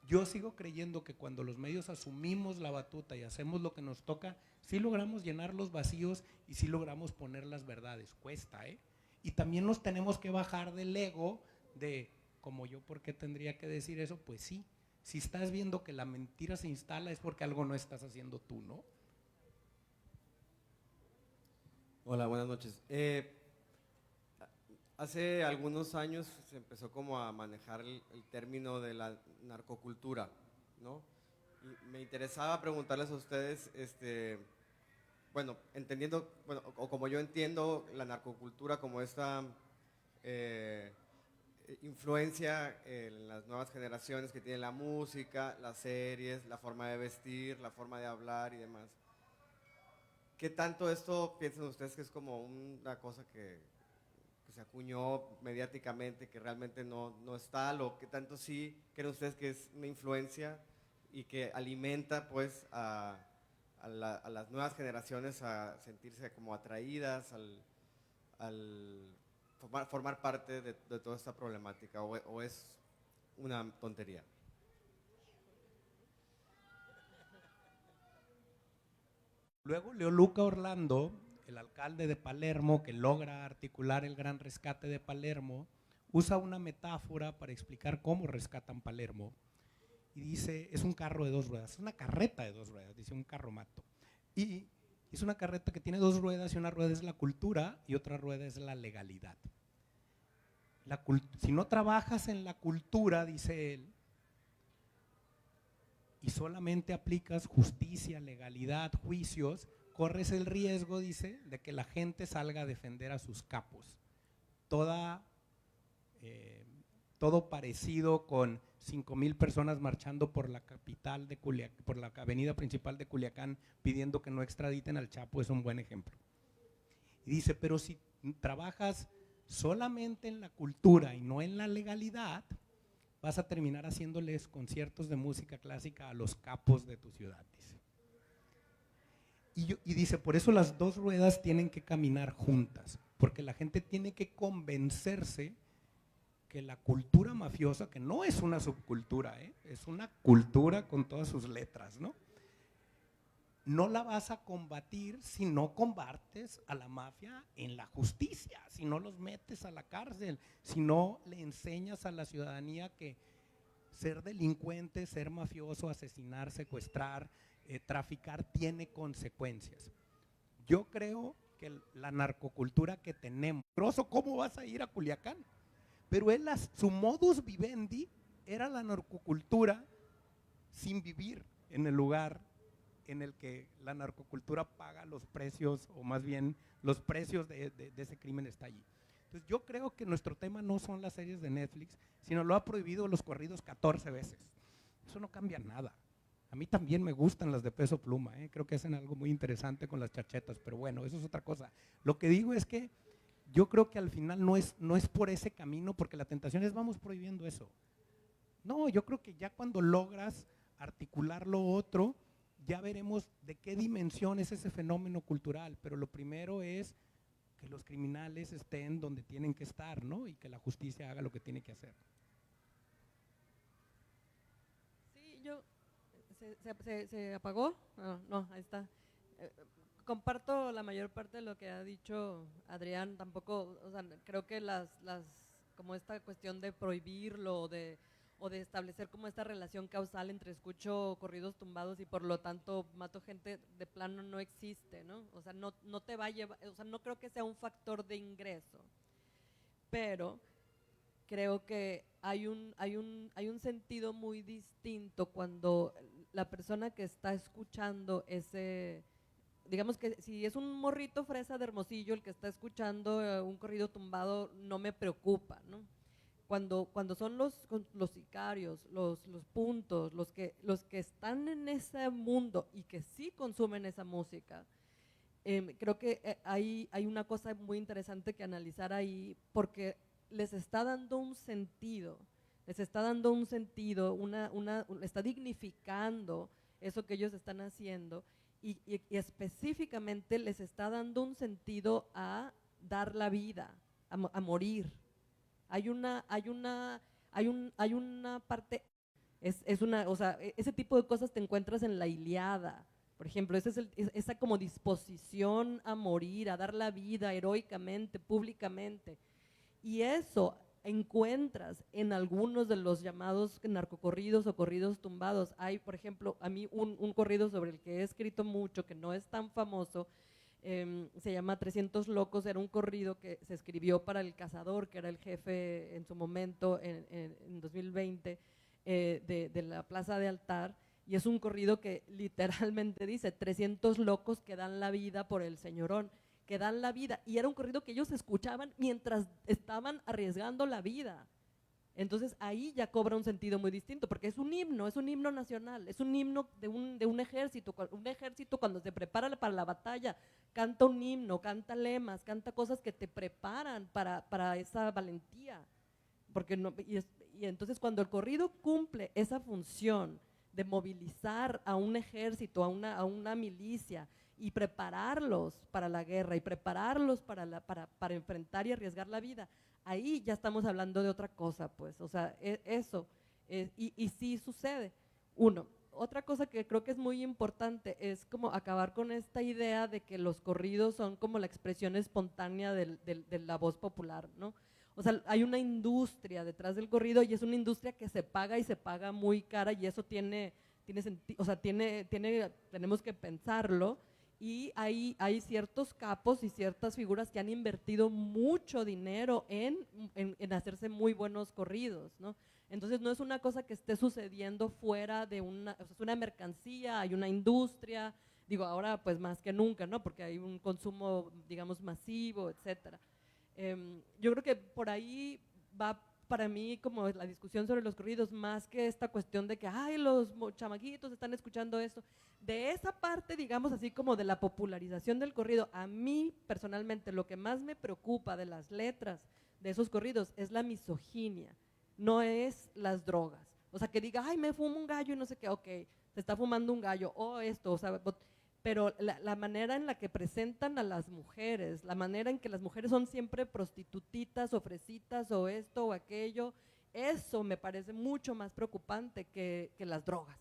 Yo sigo creyendo que cuando los medios asumimos la batuta y hacemos lo que nos toca, sí logramos llenar los vacíos y sí logramos poner las verdades. Cuesta, ¿eh? Y también nos tenemos que bajar del ego de, como yo, ¿por qué tendría que decir eso? Pues sí, si estás viendo que la mentira se instala es porque algo no estás haciendo tú, ¿no? Hola, buenas noches. Hace algunos años se empezó como a manejar el término de la narcocultura, ¿no? Y me interesaba preguntarles a ustedes, bueno, entendiendo, bueno, o como yo entiendo la narcocultura como esta influencia en las nuevas generaciones que tienen la música, las series, la forma de vestir, la forma de hablar y demás. ¿Qué tanto esto piensan ustedes que es como una cosa que se acuñó mediáticamente, que realmente no está, o qué tanto sí creen ustedes que es una influencia y que alimenta pues a las nuevas generaciones a sentirse como atraídas al formar parte de toda esta problemática, o es una tontería? Luego Leoluca Orlando, el alcalde de Palermo, que logra articular el gran rescate de Palermo, usa una metáfora para explicar cómo rescatan Palermo. Y dice, es un carro de 2 ruedas, es una carreta de 2 ruedas, dice un carromato. Y es una carreta que tiene 2 ruedas y una rueda es la cultura y otra rueda es la legalidad. Si no trabajas en la cultura, dice él, y solamente aplicas justicia, legalidad, juicios, corres el riesgo, dice, de que la gente salga a defender a sus capos. Todo parecido con 5,000 personas marchando por la capital de Culiacán, por la avenida principal de Culiacán, pidiendo que no extraditen al Chapo, es un buen ejemplo. Y dice, pero si trabajas solamente en la cultura y no en la legalidad, vas a terminar haciéndoles conciertos de música clásica a los capos de tu ciudad, dice. Y dice, por eso las 2 ruedas tienen que caminar juntas, porque la gente tiene que convencerse que la cultura mafiosa, que no es una subcultura, es una cultura con todas sus letras, ¿no? No la vas a combatir si no combates a la mafia en la justicia, si no los metes a la cárcel, si no le enseñas a la ciudadanía que ser delincuente, ser mafioso, asesinar, secuestrar, traficar tiene consecuencias. Yo creo que la narcocultura que tenemos, ¿cómo vas a ir a Culiacán? Pero su modus vivendi era la narcocultura sin vivir en el lugar en el que la narcocultura paga los precios, o más bien los precios de ese crimen está allí. Entonces yo creo que nuestro tema no son las series de Netflix, sino lo ha prohibido los corridos 14 veces. Eso no cambia nada. A mí también me gustan las de Peso Pluma, creo que hacen algo muy interesante con las charchetas, pero bueno, eso es otra cosa. Lo que digo es que yo creo que al final no es por ese camino, porque la tentación es vamos prohibiendo eso. No, yo creo que ya cuando logras articular lo otro, ya veremos de qué dimensión es ese fenómeno cultural, pero lo primero es que los criminales estén donde tienen que estar, ¿no? Y que la justicia haga lo que tiene que hacer. Sí, ¿se apagó? No, ahí está. Comparto la mayor parte de lo que ha dicho Adrián, tampoco, o sea, creo que como esta cuestión de prohibirlo o de establecer como esta relación causal entre escucho corridos tumbados y por lo tanto mato gente, de plano no existe, ¿no? O sea, no te va a llevar, o sea, no creo que sea un factor de ingreso, pero creo que hay un sentido muy distinto cuando la persona que está escuchando digamos que si es un morrito fresa de Hermosillo el que está escuchando un corrido tumbado, no me preocupa, ¿no? Cuando son los sicarios, los puntos, los que están en ese mundo y que sí consumen esa música, creo que hay una cosa muy interesante que analizar ahí, porque les está dando un sentido, está dignificando eso que ellos están haciendo y específicamente les está dando un sentido a dar la vida, a morir. Hay una parte, o sea, ese tipo de cosas te encuentras en la Ilíada, por ejemplo, esa como disposición a morir, a dar la vida heroicamente, públicamente, y eso encuentras en algunos de los llamados narcocorridos o corridos tumbados. Hay, por ejemplo, a mí un corrido sobre el que he escrito mucho, que no es tan famoso, se llama 300 Locos, era un corrido que se escribió para El Cazador, que era el jefe en su momento, en 2020, de la Plaza de Altar, y es un corrido que literalmente dice 300 locos que dan la vida por el señorón, que dan la vida, y era un corrido que ellos escuchaban mientras estaban arriesgando la vida. Entonces ahí ya cobra un sentido muy distinto, porque es un himno nacional, es un himno de un ejército. Un ejército cuando se prepara para la batalla canta un himno, canta lemas, canta cosas que te preparan para esa valentía. Y entonces cuando el corrido cumple esa función de movilizar a un ejército, a una milicia, y prepararlos para la guerra y prepararlos para enfrentar y arriesgar la vida, ahí ya estamos hablando de otra cosa, pues, o sea, eso, y sí sucede. otra cosa que creo que es muy importante es como acabar con esta idea de que los corridos son como la expresión espontánea de la voz popular, ¿no? O sea, hay una industria detrás del corrido y es una industria que se paga y se paga muy cara y eso tiene sentido, o sea, tenemos que pensarlo. Y hay ciertos capos y ciertas figuras que han invertido mucho dinero en hacerse muy buenos corridos, ¿no? Entonces no es una cosa que esté sucediendo fuera de una, o sea, es una mercancía, hay una industria, digo, ahora pues más que nunca, ¿no? Porque hay un consumo, digamos, masivo, etcétera. Yo creo que por ahí va para mí como la discusión sobre los corridos, más que esta cuestión de que, ay, los chamaquitos están escuchando esto. De esa parte, digamos así como de la popularización del corrido, a mí personalmente lo que más me preocupa de las letras de esos corridos es la misoginia, no es las drogas. O sea, que diga, ay, me fumo un gallo y no sé qué, ok, se está fumando un gallo, o esto, o sea, pero la manera en la que presentan a las mujeres, la manera en que las mujeres son siempre prostitutitas o fresitas o esto o aquello, eso me parece mucho más preocupante que las drogas.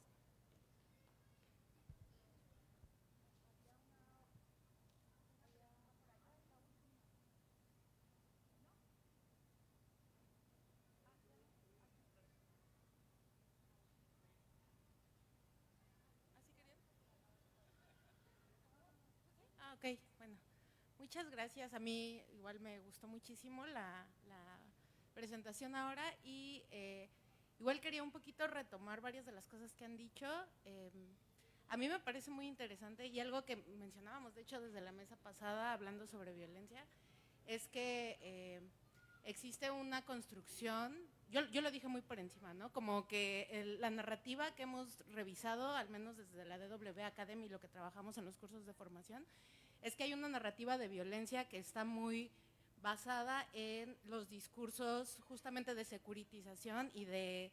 Ok, bueno, muchas gracias. A mí igual me gustó muchísimo la presentación ahora y igual quería un poquito retomar varias de las cosas que han dicho. A mí me parece muy interesante y algo que mencionábamos, de hecho, desde la mesa pasada, hablando sobre violencia, es que existe una construcción, yo lo dije muy por encima, ¿no? Como que la narrativa que hemos revisado, al menos desde la DW Academy, lo que trabajamos en los cursos de formación, es que hay una narrativa de violencia que está muy basada en los discursos justamente de securitización y de,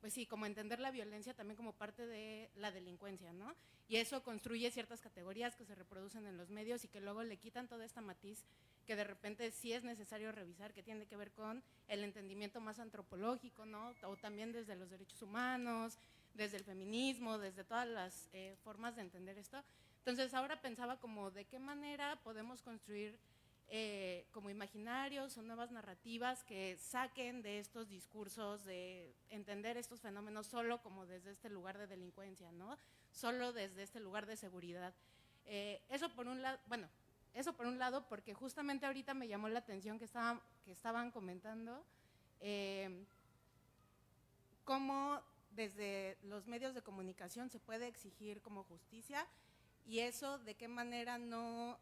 pues sí, como entender la violencia también como parte de la delincuencia, ¿no? Y eso construye ciertas categorías que se reproducen en los medios y que luego le quitan toda esta matiz que de repente sí es necesario revisar, que tiene que ver con el entendimiento más antropológico, ¿no? O también desde los derechos humanos, desde el feminismo, desde todas las formas de entender esto. Entonces ahora pensaba como de qué manera podemos construir como imaginarios o nuevas narrativas que saquen de estos discursos, de entender estos fenómenos solo como desde este lugar de delincuencia, ¿no? Solo desde este lugar de seguridad. Eso por un lado, bueno, eso por un lado, porque justamente ahorita me llamó la atención que estaban comentando cómo desde los medios de comunicación se puede exigir como justicia y eso de qué manera no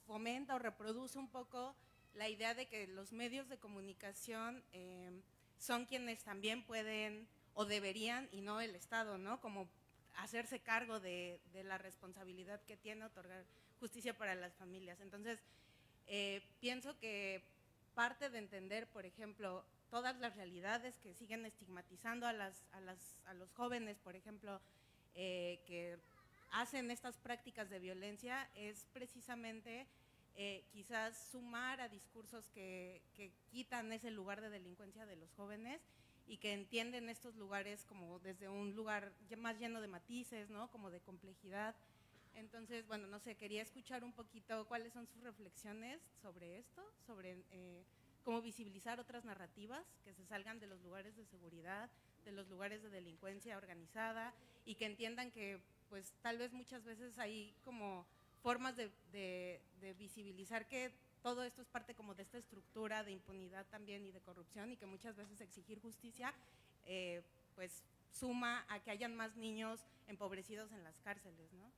fomenta o reproduce un poco la idea de que los medios de comunicación son quienes también pueden o deberían, y no el Estado, ¿no? Como hacerse cargo de la responsabilidad que tiene otorgar justicia para las familias. Entonces, pienso que parte de entender, por ejemplo, todas las realidades que siguen estigmatizando a los jóvenes, por ejemplo, que hacen estas prácticas de violencia, es precisamente quizás sumar a discursos que quitan ese lugar de delincuencia de los jóvenes y que entienden estos lugares como desde un lugar más lleno de matices, ¿no? Como de complejidad. Entonces, bueno, no sé, quería escuchar un poquito cuáles son sus reflexiones sobre esto, sobre cómo visibilizar otras narrativas que se salgan de los lugares de seguridad, de los lugares de delincuencia organizada y que entiendan que pues tal vez muchas veces hay como formas de visibilizar que todo esto es parte como de esta estructura de impunidad también y de corrupción y que muchas veces exigir justicia pues suma a que hayan más niños empobrecidos en las cárceles, ¿no?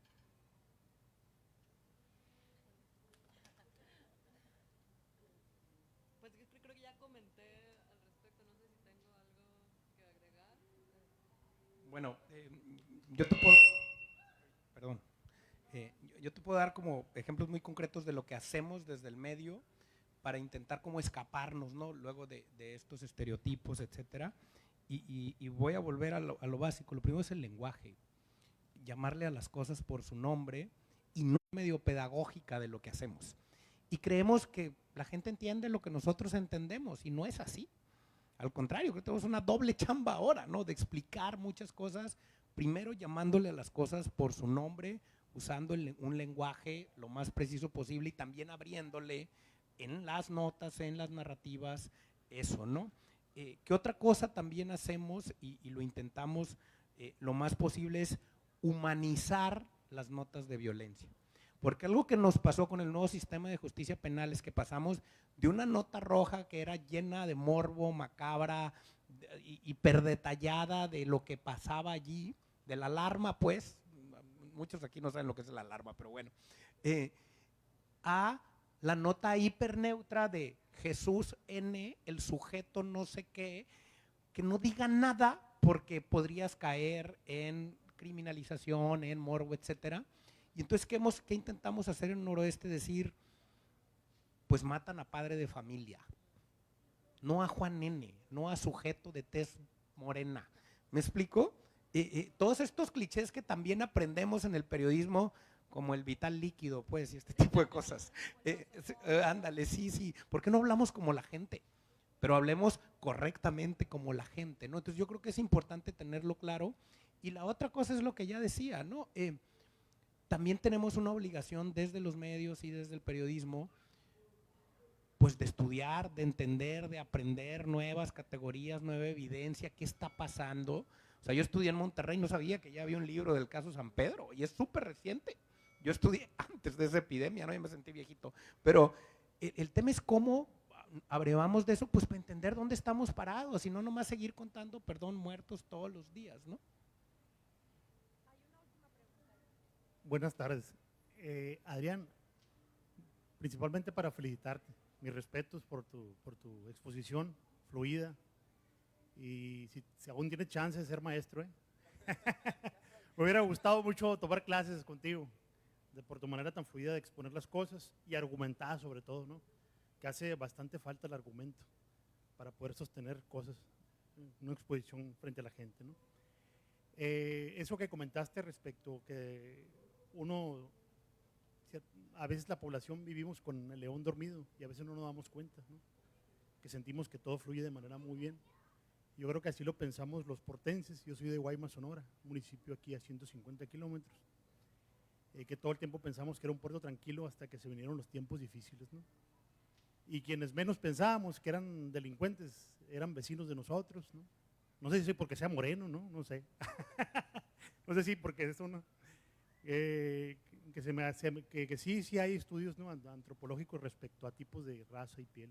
Pues creo que ya comenté al respecto, no sé si tengo algo que agregar. Bueno, yo te puedo, perdón, yo te puedo dar como ejemplos muy concretos de lo que hacemos desde el medio para intentar como escaparnos, ¿no? Luego de estos estereotipos, etcétera. Y voy a volver a lo básico. Lo primero es el lenguaje, llamarle a las cosas por su nombre y no medio pedagógica de lo que hacemos. Y creemos que la gente entiende lo que nosotros entendemos y no es así. Al contrario, creo que tenemos una doble chamba ahora, ¿no? De explicar muchas cosas, primero llamándole a las cosas por su nombre, usando un lenguaje lo más preciso posible y también abriéndole en las notas, en las narrativas, eso, ¿no? ¿Qué otra cosa también hacemos y lo intentamos lo más posible es humanizar las notas de violencia? Porque algo que nos pasó con el nuevo sistema de justicia penal es que pasamos de una nota roja que era llena de morbo, macabra, hiperdetallada de lo que pasaba allí, de la alarma, pues, muchos aquí no saben lo que es la alarma, pero bueno, a la nota hiperneutra de Jesús N, el sujeto no sé qué, que no diga nada porque podrías caer en criminalización, en morbo, etcétera. Y entonces, ¿qué intentamos hacer en el Noroeste? Decir, pues matan a padre de familia, no a Juan N, no a sujeto de tez morena. ¿Me explico? Todos estos clichés que también aprendemos en el periodismo, como el vital líquido, pues, y este tipo de cosas. Ándale, sí. ¿Por qué no hablamos como la gente? Pero hablemos correctamente como la gente, ¿no? Entonces yo creo que es importante tenerlo claro. Y la otra cosa es lo que ya decía, ¿no? También tenemos una obligación desde los medios y desde el periodismo, pues de estudiar, de entender, de aprender nuevas categorías, nueva evidencia, qué está pasando. O sea, yo estudié en Monterrey, no sabía que ya había un libro del caso San Pedro y es súper reciente. Yo estudié antes de esa epidemia, ¿no? Ya me sentí viejito. Pero el tema es cómo abrevamos de eso, pues para entender dónde estamos parados y no nomás seguir contando, muertos todos los días, ¿no? Buenas tardes. Adrián, principalmente para felicitarte. Mis respetos por tu exposición fluida. Y si aún tienes chance de ser maestro, me hubiera gustado mucho tomar clases contigo, por tu manera tan fluida de exponer las cosas y argumentada sobre todo, ¿no? Que hace bastante falta el argumento para poder sostener cosas en una exposición frente a la gente, ¿no? Eso que comentaste respecto que a veces la población vivimos con el león dormido y a veces no nos damos cuenta, ¿no? Que sentimos que todo fluye de manera muy bien. Yo creo que así lo pensamos los portenses. Yo soy de Guaymas, Sonora, un municipio aquí a 150 kilómetros, que todo el tiempo pensamos que era un puerto tranquilo hasta que se vinieron los tiempos difíciles, ¿no? Y quienes menos pensábamos que eran delincuentes eran vecinos de nosotros, ¿no? No sé si porque sea moreno, ¿no? No sé. No sé si porque es uno… que sí hay estudios, ¿no?, antropológicos respecto a tipos de raza y piel,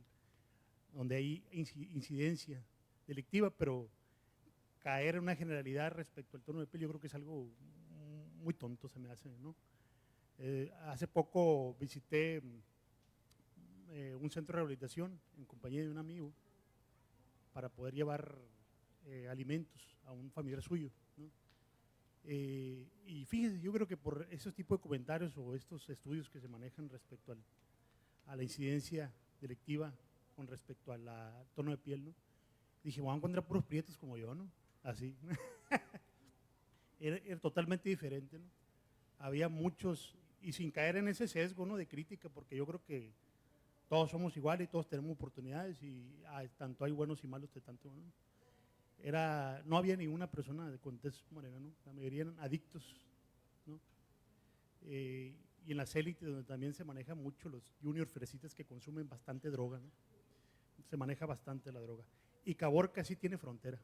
donde hay incidencia delictiva, pero caer en una generalidad respecto al tono de piel yo creo que es algo muy tonto, se me hace, ¿no? Hace poco visité un centro de rehabilitación en compañía de un amigo para poder llevar alimentos a un familiar suyo, ¿no? Y fíjense, yo creo que por esos tipos de comentarios o estos estudios que se manejan respecto a la incidencia delictiva con respecto al tono de piel, ¿no? Dije, voy a encontrar puros prietos como yo, ¿no? Así. Era totalmente diferente, ¿no? Había muchos, y sin caer en ese sesgo, ¿no?, de crítica, porque yo creo que todos somos iguales y todos tenemos oportunidades y tanto hay buenos y malos de tanto, ¿no? No había ninguna persona con tez morena, ¿no? La mayoría eran adictos, ¿no? Y en las élites donde también se maneja mucho los junior fresitas que consumen bastante droga, ¿no? Se maneja bastante la droga. Y Caborca sí tiene frontera,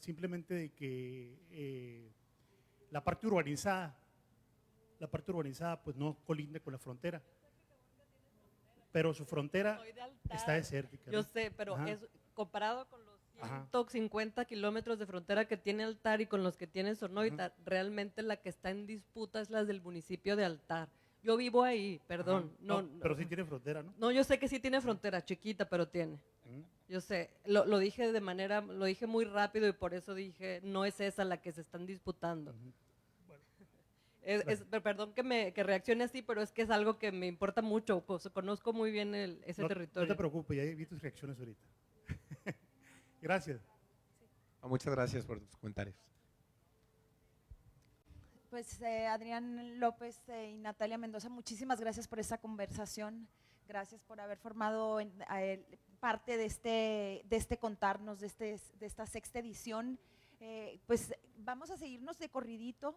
simplemente de que la parte urbanizada pues no colinda con la frontera, pero su frontera está desértica, ¿no? Yo sé, pero es comparado con los Ajá. 150 kilómetros de frontera que tiene Altar y con los que tiene Sonoita, realmente la que está en disputa es la del municipio de Altar. Yo vivo ahí, perdón. No, pero sí tiene frontera, ¿no? No, yo sé que sí tiene frontera, chiquita, pero tiene. Yo sé, lo dije lo dije muy rápido y por eso dije, no es esa la que se están disputando. Bueno. Perdón que reaccione así, pero es que es algo que me importa mucho, pues, conozco muy bien ese territorio. No te preocupes, ya vi tus reacciones ahorita. Gracias. Muchas gracias por tus comentarios. Pues Adrián López y Natalia Mendoza, muchísimas gracias por esta conversación. gracias por haber formado parte de este contarnos, de esta sexta edición. Pues vamos a seguirnos de corridito.